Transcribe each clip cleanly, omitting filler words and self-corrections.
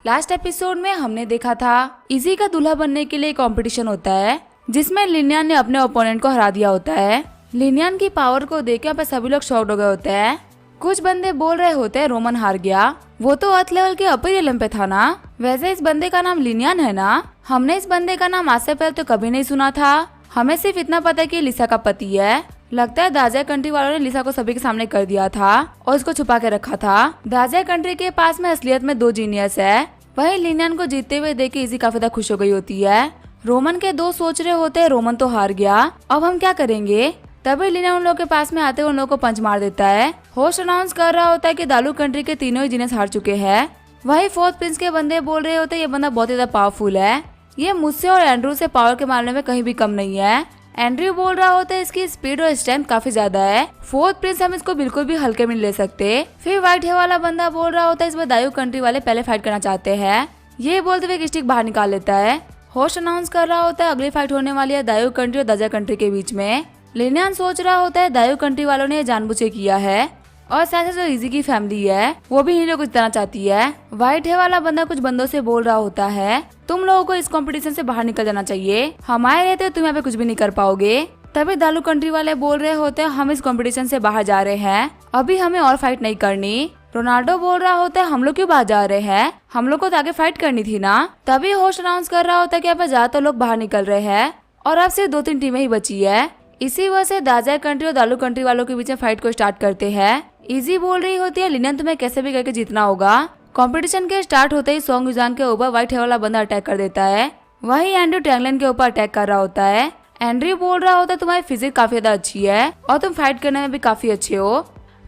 Last episode में हमने देखा था इजी का दूल्हा बनने के लिए कंपटीशन होता है जिसमें लिनियन ने अपने ओपोनेंट को हरा दिया होता है। लिनियन की पावर को देख के सभी लोग शॉक्ड हो गए होते हैं। कुछ बंदे बोल रहे होते हैं रोमन हार गया, वो तो अर्थ लेवल के अपर एलियम पे था ना। वैसे इस बंदे का नाम लिनियन है ना। हमने इस बंदे का नाम आज से पहले तो कभी नहीं सुना था। हमें सिर्फ इतना पता है कि लिसा का पति है। लगता है दाजा कंट्री वालों ने लिसा को सभी के सामने कर दिया था और उसको छुपा के रखा था। दाजा कंट्री के पास में असलियत में 2 जीनियस है। वही लिनियन को जीतते हुए देख के इजी काफी ज्यादा खुश हो गई होती है। रोमन के दोस्त सोच रहे होते हैं रोमन तो हार गया, अब हम क्या करेंगे। तभी लिनियन उन लोगों के पास में आते हुए उन लोगों को पंच मार देता है। होस्ट अनाउंस कर रहा होता है कि दालू कंट्री के तीनों ही जीनियस हार चुके हैं। वही फोर्थ प्रिंस के बंदे बोल रहे होते हैं ये बंदा बहुत ज्यादा पावरफुल है, ये मुझसे और एंड्रू से पावर के मामले में कहीं भी कम नहीं है। एंड्रयू बोल रहा होता है इसकी स्पीड और स्ट्रेंथ काफी ज्यादा है, फोर्थ प्रिंस हम इसको बिल्कुल भी हल्के में नहीं ले सकते। फिर व्हाइट हेयर वाला बंदा बोल रहा होता है इस बार दायू कंट्री वाले पहले फाइट करना चाहते हैं। ये बोलते हुए एक स्टिक बाहर निकाल लेता है। होस्ट अनाउंस कर रहा होता है अगली फाइट होने वाली है दायू कंट्री और दाजा कंट्री के बीच में। लिनियन सोच रहा होता है दायू कंट्री वालों ने जानबूझ के किया है और साथ जो इजी की फैमिली है वो भी इन्हीं लोगों को जिताना चाहती है। व्हाइट हेयर वाला बंदा कुछ बंदों से बोल रहा होता है तुम लोगों को इस कंपटीशन से बाहर निकल जाना चाहिए, हमारे रहते हो तुम यहाँ पे कुछ भी नहीं कर पाओगे। तभी दालू कंट्री वाले बोल रहे होते हैं हम इस कंपटीशन से बाहर जा रहे हैं, अभी हमें और फाइट नहीं करनी। रोनाल्डो बोल रहा होता है हम लोग क्यों बाहर जा रहे हैं, हम लोग को तो आगे फाइट करनी थी ना। तभी होस्ट अनाउंस कर रहा होता है कि यहाँ पे ज्यादातर लोग बाहर निकल रहे हैं और अब सिर्फ 2-3 टीमें ही बची है। इसी वजह से दाजा कंट्री और दालू कंट्री वालों के बीच में फाइट को स्टार्ट करते हैं। इजी बोल रही होती है लिनियन तुम्हें कैसे भी करके जीतना होगा। कंपटीशन के स्टार्ट होते ही सोंग युजांग के ऊपर व्हाइट हेयर वाला बंदा अटैक कर देता है। वही एंड्रयू टैंगलन के ऊपर अटैक कर रहा होता है। एंड्रयू बोल रहा होता है तुम्हारी फिजिक्स काफी ज्यादा अच्छी है और तुम फाइट करने में भी काफी अच्छे हो,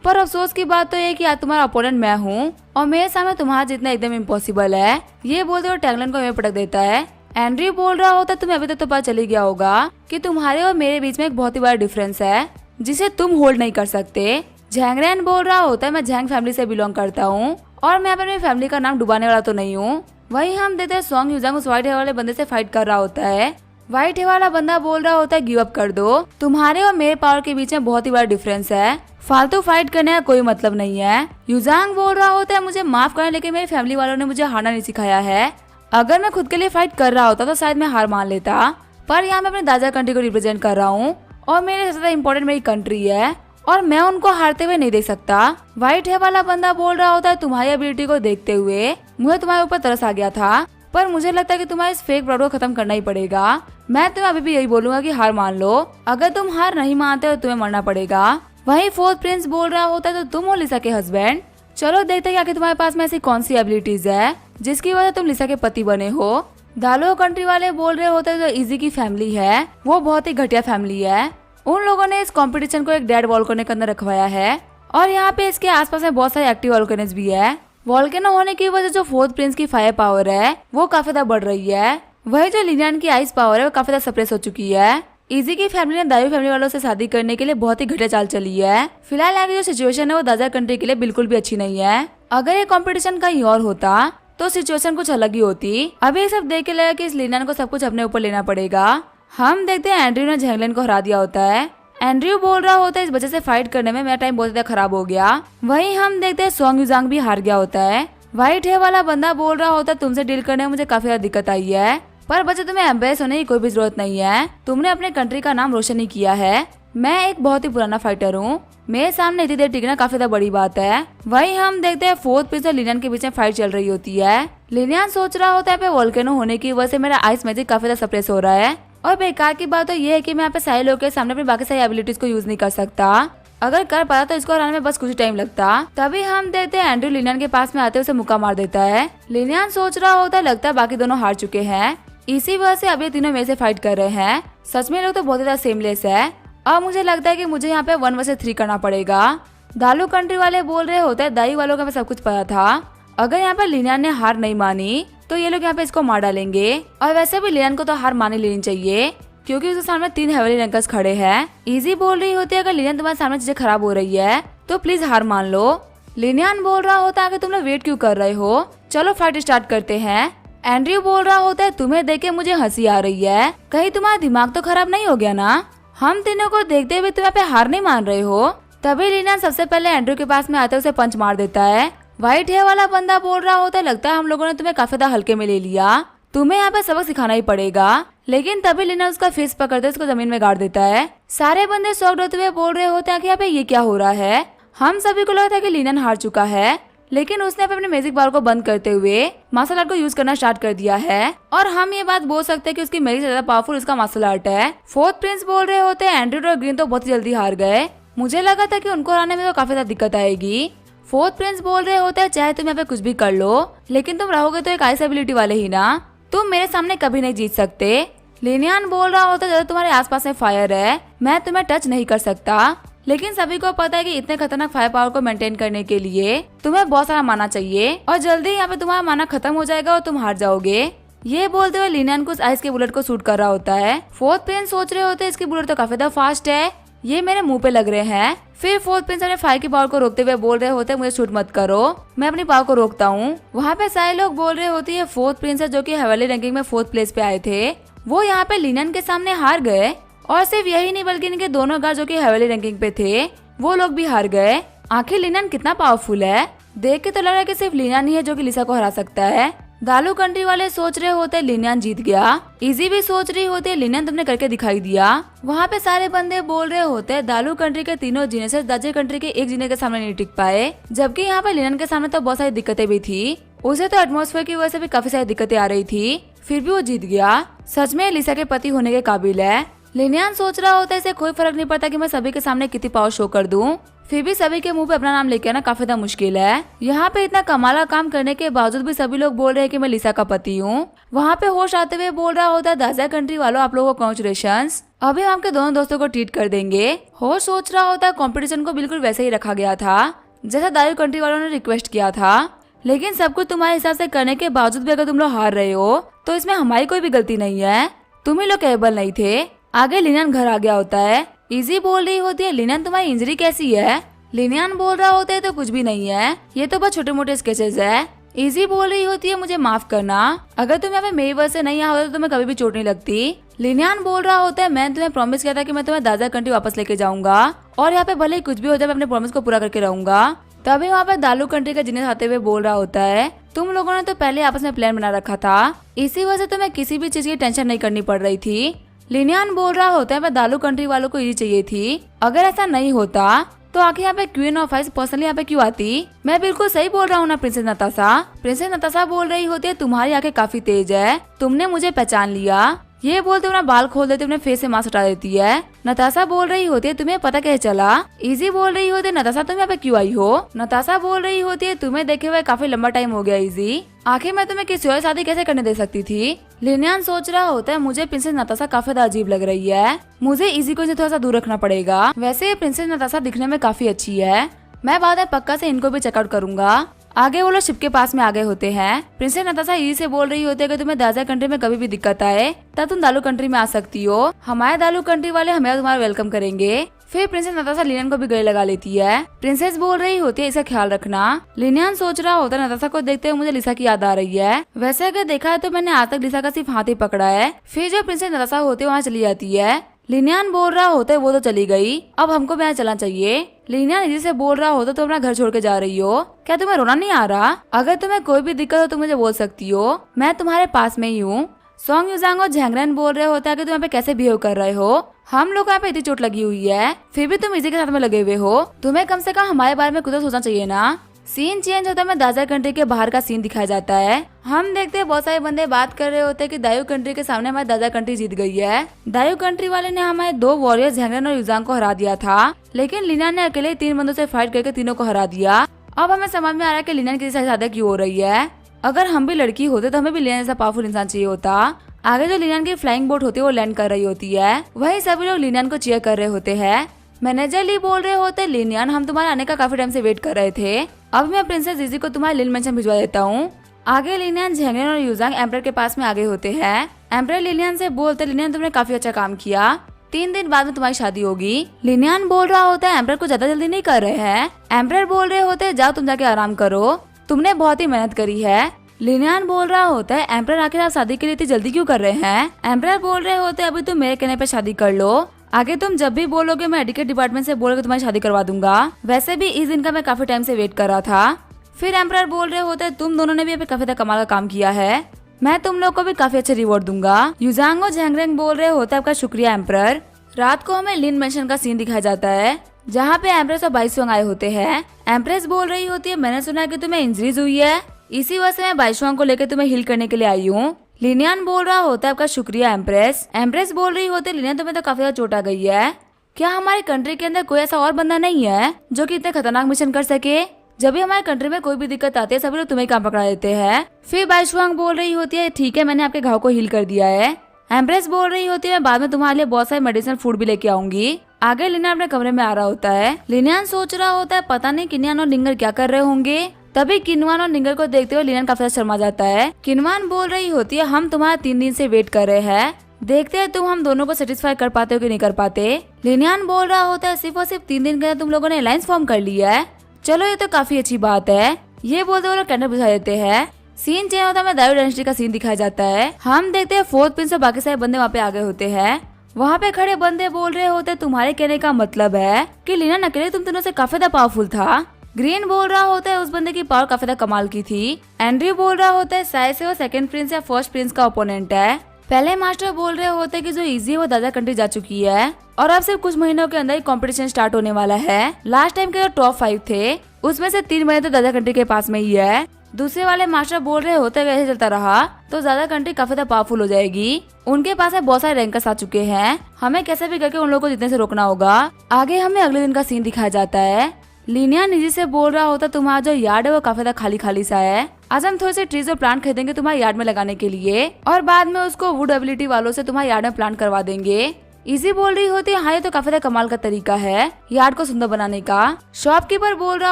पर अफसोस की बात तो ये कि आज तुम्हारा ओपोनेंट मैं हूँ और मेरे सामने तुम्हारा जितना एकदम इम्पॉसिबल है। ये बोलते हुए टैंगलन को में पटक देता है। एंड्रयू बोल रहा होता है तुम्हें अभी तक तो पता चली गया होगा कि तुम्हारे और मेरे बीच में एक बहुत ही बड़ा डिफरेंस है जिसे तुम होल्ड नहीं कर सकते। झैंगरैन बोल रहा होता है मैं झैंग फैमिली से बिलोंग करता हूँ और मैं अपनी फैमिली का नाम डुबाने वाला तो नहीं हूँ। वही हम देते हैं सोंग युजांग उस व्हाइट हेयर वाले बंदे से फाइट कर रहा होता है। व्हाइट हेयर वाला बंदा बोल रहा होता है गिव अप कर दो, तुम्हारे और मेरे पावर के बीच में बहुत ही बड़ा डिफरेंस है, फालतू फाइट करने का कोई मतलब नहीं है। युजांग बोल रहा होता है मुझे माफ करें लेकिन मेरी फैमिली वालों ने मुझे हारना नहीं सिखाया है, अगर मैं खुद के लिए फाइट कर रहा होता तो शायद मैं हार मान लेता, पर यहाँ मैं अपने दादा कंट्री को रिप्रेजेंट कर रहा हूँ और मेरे सबसे ज्यादा इम्पोर्टेंट मेरी कंट्री है और मैं उनको हारते हुए नहीं देख सकता। व्हाइट हेयर वाला बंदा बोल रहा होता है तुम्हारी एबिलिटी को देखते हुए मुझे तुम्हारे ऊपर तरस आ गया था, पर मुझे लगता है कि तुम्हारे इस फेक प्रोडक्ट को खत्म करना ही पड़ेगा। मैं तुम्हें अभी भी यही बोलूंगा कि हार मान लो, अगर तुम हार नहीं मानते हो तुम्हें मरना पड़ेगा। वही फोर्थ प्रिंस बोल रहा होता है तो तुम हो लिसा के हस्बैंड, चलो देखते हैं कि तुम्हारे पास में ऐसी कौन सी एबिलिटीज है जिसकी वजह तुम लिसा के पति बने हो। दालो कंट्री वाले बोल रहे होते हैं जो इजी की फैमिली है वो बहुत ही घटिया फैमिली है, उन लोगों ने इस कंपटीशन को एक डेड वॉल्केनो के अंदर रखवाया है और यहाँ पे इसके आसपास में बहुत सारे एक्टिव वॉल्केनोज भी है। वॉल्केनो होने की वजह जो फोर्थ प्रिंस की फायर पावर है वो काफी ज्यादा बढ़ रही है, वही जो लिनियन की आइस पावर है वो काफी ज्यादा सप्रेस हो चुकी है। इजी की फैमिली ने दायू फैमिली वालों से शादी करने के लिए बहुत ही घटिया चाल चली है। फिलहाल यहाँ की जो सिचुएशन है वो दाजा कंट्री के लिए बिल्कुल भी अच्छी नहीं है। अगर ये कंपटीशन कहीं और होता तो सिचुएशन कुछ अलग ही होती। अभी सब देख के लगा कि इस लिनियन को सब कुछ अपने ऊपर लेना पड़ेगा। हम देखते हैं एंड्रयू ने झैंगलन को हरा दिया होता है। एंड्रयू बोल रहा होता है इस वजह से फाइट करने में मेरा टाइम बहुत ज्यादा खराब हो गया। वहीं हम देखते हैं सोंग युजांग भी हार गया होता है। व्हाइट हेयर वाला बंदा बोल रहा होता है तुमसे डील करने में मुझे काफी ज्यादा दिक्कत आई है, पर बच्चे तुम्हें एम्बेस होने की कोई भी जरूरत नहीं है, तुमने अपने कंट्री का नाम रोशन ही किया है, मैं एक बहुत ही पुराना फाइटर हूँ, मेरे सामने इतनी देर टिकना काफी ज्यादा बड़ी बात है। वहीं हम देखते हैं फोर्थ प्रिंस और लिनियन के बीच में फाइट चल रही होती है। लिनियन सोच रहा होता है पे वोल्केनो होने की वजह से मेरा आइस मैजिक काफी ज्यादा सप्रेस हो रहा है और बेकार की बात तो ये है कि मैं यहाँ पे सारे लोगों के सामने अपनी बाकी सारी एबिलिटीज को यूज नहीं कर सकता, अगर कर पाता तो इसको हराने में बस कुछ ही टाइम लगता। तभी हम देखते हैं एंड्रयू लिनियन के पास में आते हुए उसे मुक्का मार देता है। लिनियन सोच रहा होता है लगता है बाकी दोनों हार चुके हैं, इसी वजह से अभी तीनों मेरे से फाइट कर रहे हैं। सच में लोग तो बहुत ज्यादा सेमलेस है। अब मुझे लगता है कि मुझे यहाँ पे 1 vs 3 करना पड़ेगा। दालू कंट्री वाले बोल रहे होते हैं दाई वालों का सब कुछ पता था, अगर यहाँ पे लिनियन ने हार नहीं मानी तो ये लोग यहाँ पे इसको मार डालेंगे और वैसे भी लिनियन को तो हार मानी लेनी चाहिए क्योंकि उसके सामने 3 हेवली रैंकर्स खड़े हैं। इजी बोल रही होती है अगर लिनियन तुम्हारे सामने चीजें खराब हो रही है तो प्लीज हार मान लो। लिनियन बोल रहा होता है कि तुम लोग वेट क्यों कर रहे हो, चलो फाइट स्टार्ट करते हैं। एंड्रयू बोल रहा होता है तुम्हें देख के मुझे हंसी आ रही है, कहीं तुम्हारा दिमाग तो खराब नहीं हो गया ना, हम तीनों को देखते हुए तुम यहाँ पे हार नहीं मान रहे हो। तभी लिनियन सबसे पहले एंड्रयू के पास में आते उसे पंच मार देता है व्हाइट हेयर वाला बंदा बोल रहा होता है, लगता है हम लोगों ने तुम्हें काफी ज्यादा हल्के में ले लिया, तुम्हें यहाँ पे सबक सिखाना ही पड़ेगा। लेकिन तभी लिनियन उसका फेस पकड़ते उसको जमीन में गाड़ देता है। सारे बंदे शॉक्ड होते हुए बोल रहे होते हैं कि यहाँ पे ये क्या हो रहा है। हम सभी को लगा था कि लिनियन हार चुका है, लेकिन उसने अपने मैजिक बार को बंद करते हुए मार्शल आर्ट को यूज करना स्टार्ट कर दिया है। और हम ये बात बोल सकते हैं कि उसकी मैजिक से ज्यादा पावरफुल उसका मार्शल आर्ट है। फोर्थ प्रिंस बोल रहे होते हैं, एंड्रयू और ग्रीन तो बहुत ही जल्दी हार गए, मुझे लगा था कि उनको हराने में तो काफी ज्यादा दिक्कत आएगी। फोर्थ प्रिंस बोल रहे होते हैं, चाहे तुम यहाँ पे कुछ भी कर लो, लेकिन तुम रहोगे तो एक आइस एबिलिटी वाले ही ना, तुम मेरे सामने कभी नहीं जीत सकते। लिनियन बोल रहा होता है, जब तुम्हारे आसपास में फायर है मैं तुम्हें टच नहीं कर सकता। लेकिन सभी को पता है कि इतने खतरनाक फायर पावर को मेंटेन करने के लिए तुम्हें बहुत सारा माना चाहिए, और जल्दी यहाँ पे तुम्हारा माना खत्म हो जाएगा और तुम हार जाओगे। ये बोलते हुए लिनियन को आइस के बुलेट को शूट कर रहा होता है। फोर्थ प्रिंस सोच रहे होते हैं, इसकी बुलेट तो काफी ज्यादा फास्ट है, ये मेरे मुंह पे लग रहे हैं। फिर फोर्थ प्रिंस अपने फायर की पावर को रोकते हुए बोल रहे होते हैं, मुझे शूट मत करो, मैं अपनी पावर को रोकता हूँ। वहाँ पे सारे लोग बोल रहे होते हैं, फोर्थ प्रिंस जो कि हेवनली रैंकिंग में 4th प्लेस पे आए थे, वो यहाँ पे लिनियन के सामने हार गए। और सिर्फ यही नहीं बल्कि इनके दोनों गार्ड जो कि हेवनली रैंकिंग पे थे वो लोग भी हार गए। आखिर लिनियन कितना पावरफुल है, देख के तो लग रहा है कि सिर्फ लिनियन ही है जो कि लिसा को हरा सकता है। दालू कंट्री वाले सोच रहे होते लिनियन जीत गया, इजी भी सोच रही होती लिनियन तुमने करके दिखाई दिया। वहाँ पे सारे बंदे बोल रहे होते दालू कंट्री के तीनों जीनियस दाजे कंट्री के एक जीने के सामने नहीं टिक पाए, जबकि यहाँ पे लिनियन के सामने तो बहुत सारी दिक्कतें भी थी, उसे तो एटमॉस्फेयर की वजह से भी काफी सारी दिक्कतें आ रही थी, फिर भी वो जीत गया। सच में लिसा के पति होने के काबिल है। लिनियन सोच रहा होता है इसे कोई फर्क नहीं पड़ता कि मैं सभी के सामने कितनी पावर शो कर दूं, फिर भी सभी के मुंह पे अपना नाम लेके आना काफी ज्यादा मुश्किल है। यहाँ पे इतना कमाल काम करने के बावजूद भी सभी लोग बोल रहे हैं कि मैं लिसा का पति हूँ। वहाँ पे होश आते हुए बोल रहा होता है, दाजा कंट्री वालों आप लोगों को कांग्रेचुलेशंस, अभी हम आपके दोनों दोस्तों को ट्रीट कर देंगे। होश सोच रहा होता है कंपटीशन को बिल्कुल वैसे ही रखा गया था जैसा दारू कंट्री वालों ने रिक्वेस्ट किया था, लेकिन सब कुछ तुम्हारे हिसाब से करने के बावजूद भी अगर तुम लोग हार रहे हो तो इसमें हमारी कोई भी गलती नहीं है, तुम ही लोग कैपेबल नहीं थे। आगे लिनियन घर आ गया होता है। इजी बोल रही होती है, लिनियन तुम्हारी इंजरी कैसी है। लिनियन बोल रहा होता है तो कुछ भी नहीं है, ये तो बस छोटे मोटे स्केचेस है। इजी बोल रही होती है, मुझे माफ करना, अगर तुम यहाँ पे मेरी वजह से नहीं आओ तो तुम्हें कभी भी चोट नहीं लगती। लिनियन बोल रहा होता है, मैंने तुम्हें प्रॉमिस किया था कि मैं तुम्हें दादा कंट्री वापस लेके जाऊंगा, और यहाँ पे भले ही कुछ भी हो जाए मैं अपने प्रॉमिस को पूरा करके रहूंगा। तभी वहाँ पे दालू कंट्री का जिन्हें आते हुए बोल रहा होता है, तुम लोगों ने तो पहले आपस में प्लान बना रखा था, इसी वजह से तुम्हें किसी भी चीज की टेंशन नहीं करनी पड़ रही थी। लिनियन बोल रहा होता है, मैं दालू कंट्री वालों को ये चाहिए थी, अगर ऐसा नहीं होता तो आखिर यहाँ पे क्वीन ऑफ आइस पर्सनली यहाँ पे क्यों आती। मैं बिल्कुल सही बोल रहा हूँ ना प्रिंसेस नताशा। प्रिंसेस नताशा बोल रही होती है, तुम्हारी आंखें काफी तेज है, तुमने मुझे पहचान लिया। ये बोलते अपना बाल खोल देते अपने फेस से मास्क हटा देती है। नताशा बोल रही होती है, तुम्हें पता कैसे चला। इजी बोल रही होती है, नताशा तुम यहाँ पे क्यों आई हो। नताशा बोल रही होती है, तुम्हें देखे हुए काफी लंबा टाइम हो गया इजी, आखिर मैं तुम्हें किसी और शादी कैसे करने दे सकती थी। लिनियन सोच रहा होता है, मुझे प्रिंसेस नताशा काफी अजीब लग रही है, मुझे इजी को इसे थोड़ा सा दूर रखना पड़ेगा। वैसे प्रिंसेस नताशा दिखने में काफी अच्छी है, मैं बाद में पक्का से इनको भी चेकआउट करूंगा। आगे वो लोग शिप के पास में आ गए होते हैं। प्रिंसेस नताशा इजी से बोल रही होती है कि तुम्हें दाजा कंट्री में कभी भी दिक्कत आए तब तुम दालू कंट्री में आ सकती हो, हमारे दालू कंट्री वाले हमें तुम्हारा वेलकम करेंगे। फिर प्रिंसेस नताशा लिनियन को भी गले लगा लेती है। प्रिंसेस बोल रही होती है, इसका ख्याल रखना। लिनियन सोच रहा होता है, नताशा को देखते हुए मुझे लिसा की याद आ रही है, वैसे अगर देखा है तो मैंने आज तक लिसा का सिर्फ हाथ ही पकड़ा है। फिर जो प्रिंसेस नताशा होती है वहाँ चली जाती है। लिनियन बोल रहा होता है, वो तो चली गई, अब हमको भी यहाँ चलना चाहिए। लिनियन इजी से बोल रहा होता, तुम अपना घर छोड़ के जा रही हो, क्या तुम्हें रोना नहीं आ रहा। अगर तुम्हें कोई भी दिक्कत हो तो मुझे बोल सकती हो, मैं तुम्हारे पास में ही हूँ। सॉन्ग यूजांग और झैंगरन बोल रहे होते हैं कि तुम यहाँ पे कैसे बिहेव कर रहे हो, हम लोग यहाँ पे इतनी चोट लगी हुई है फिर भी तुम इजी के साथ में लगे हुए हो, तुम्हें कम से कम हमारे बारे में कुछ तो सोचना चाहिए ना। सीन चेंज होता है, दाजा कंट्री के बाहर का सीन दिखाया जाता है। हम देखते हैं बहुत सारे बंदे बात कर रहे होते हैं कि दायू कंट्री के सामने हमारी दाजा कंट्री जीत गई है। दायू कंट्री वाले ने हमारे 2 वॉरियर्स झैंगरन और यूजांग को हरा दिया था, लेकिन लिनियन ने अकेले 3 बंदों से फाइट करके तीनों को हरा दिया। अब हमें समझ में आ रहा है कि लिनियन किसी से ज्यादा क्यों हो रही है। अगर हम भी लड़की होते तो हमें भी लिनियन जैसा पावरफुल इंसान चाहिए होता। आगे जो लिनियन की फ्लाइंग बोट होती है वो लैंड कर रही होती है, वही सभी लोग लिनियन को चीयर कर रहे होते हैं। मैनेजर ली बोल रहे होते, लिनियन हम तुम्हारे आने का काफी टाइम से वेट कर रहे थे, अब मैं प्रिंसेस इजी को तुम्हारे लिल मेंशन भिजवा देता हूँ। आगे लिनियन झैंगरन और यूजांग एम्परर के पास में आगे होते हैं। एम्परर लिनियन से बोलते, लिनियन तुमने काफी अच्छा काम किया, 3 दिन बाद में तुम्हारी शादी होगी। लिनियन बोल रहा होता है, एम्परर को ज्यादा जल्दी नहीं कर रहे हैं। एम्परर बोल रहे होते, जाओ तुम जाके आराम करो, तुमने बहुत ही मेहनत करी है। लिनियन बोल रहा होता है, एम्परर आखिर आप शादी के लिए इतनी जल्दी क्यों कर रहे हैं। एम्परर बोल रहे होते, अभी तुम मेरे कहने पे शादी कर लो, आगे तुम जब भी बोलोगे मैं एडिकेट डिपार्टमेंट से बोल के तुम्हारी शादी करवा दूंगा। वैसे भी इस दिन का मैं काफी टाइम से वेट कर रहा था। फिर एम्परर बोल रहे होते हैं तुम दोनों ने भी अभी काफी ज्यादा कमाल का काम किया है, मैं तुम लोग को भी काफी अच्छा रिवॉर्ड दूंगा। युजांग और झैंगरेंग बोल रहे होते हैं आपका शुक्रिया एम्परर। रात को हमें लिन मेंशन का सीन दिखाया जाता है जहाँ पे एम्प्रेस और बाइशुआंग आए होते हैं। एम्प्रेस बोल रही होती है मैंने सुना कि तुम्हें इंजरीज हुई है, इसी वजह से मैं बाइशुआंग को लेकर तुम्हें हील करने के लिए आई हूँ। लिनियान बोल रहा होता है आपका शुक्रिया एम्प्रेस। एम्प्रेस बोल रही होती है लिनियान तुम्हें तो काफी ज्यादा चोट आ गई है, क्या हमारी कंट्री के अंदर कोई ऐसा और बंदा नहीं है जो कि इतने खतरनाक मिशन कर सके? जब भी हमारे कंट्री में कोई भी दिक्कत आती है सभी लोग तुम्हें काम पकड़ा देते हैं। फिर बाइशुआंग बोल रही होती है ठीक है मैंने आपके घाव को हील कर दिया है। एम्प्रेस बोल रही होती है मैं बाद में तुम्हारे लिए बहुत सारे मेडिसिन फूड भी लेके आऊंगी। आगे लिनियान अपने कमरे में आ रहा होता है। लिनियान सोच रहा होता है पता नहीं किन्यान और निंगर क्या कर रहे होंगे। तभी किनवान और निंगर को देखते हुए लिनियान काफी ज्यादा शर्मा जाता है। किनवान बोल रही होती है हम तुम्हारा 3 दिन से वेट कर रहे हैं, देखते हैं तुम हम दोनों को सेटिस्फाई कर पाते हो कि नहीं कर पाते। लिनियान बोल रहा होता है सिर्फ और सिर्फ 3 दिन के अंदर तुम लोगों ने अलायंस फॉर्म कर लिया है, चलो ये तो काफी अच्छी बात है। ये बोलते हुए लोग कैंडल बुझा देते हैं। सीन चेंज होता है, दारू डायनेस्टी का सीन दिखाया जाता है। हम देखते हैं 4th प्रिंस और बाकी सारे बंदे वहाँ पे आ गए होते हैं। वहाँ पे खड़े बंदे बोल रहे होते तुम्हारे कहने का मतलब है कि लिनियान अकेले तुम तीनों से काफी ज्यादा पावरफुल था। ग्रीन बोल रहा होता है उस बंदे की पावर काफी ज्यादा कमाल की थी। एंड्रयू बोल रहा होता है शायद से वो 2nd प्रिंस या 1st प्रिंस का ओपोनेंट है। पहले मास्टर बोल रहे होते हैं कि जो इजी है वो दादा कंट्री जा चुकी है और अब सिर्फ कुछ महीनों के अंदर ही कंपटीशन स्टार्ट होने वाला है। लास्ट टाइम के जो टॉप 5 थे उसमें से 3 महीने तो दादा कंट्री के पास में ही है। दूसरे वाले मास्टर बोल रहे होते हैं ऐसे चलता रहा तो ज्यादा कंट्री काफी ज्यादा पावरफुल हो जाएगी। उनके पास में बहुत सारे रैंकर्स आ चुके हैं, हमें कैसे भी करके उन लोगों को जीतने से रोकना होगा। आगे हमें अगले दिन का सीन दिखाया जाता है। लिनियान निजी से बोल रहा होता तुम्हारा जो यार्ड है वो काफी ज्यादा खाली खाली सा है, आज हम थोड़े से ट्रीज और प्लांट खरीदेंगे तुम्हारे यार्ड में लगाने के लिए और बाद में उसको वुड एबिलिटी वालों से तुम्हारे यार्ड में प्लांट करवा देंगे। इजी बोल रही होती है हाँ ये तो काफी ज्यादा कमाल का तरीका है यार्ड को सुंदर बनाने का। शॉपकीपर बोल रहा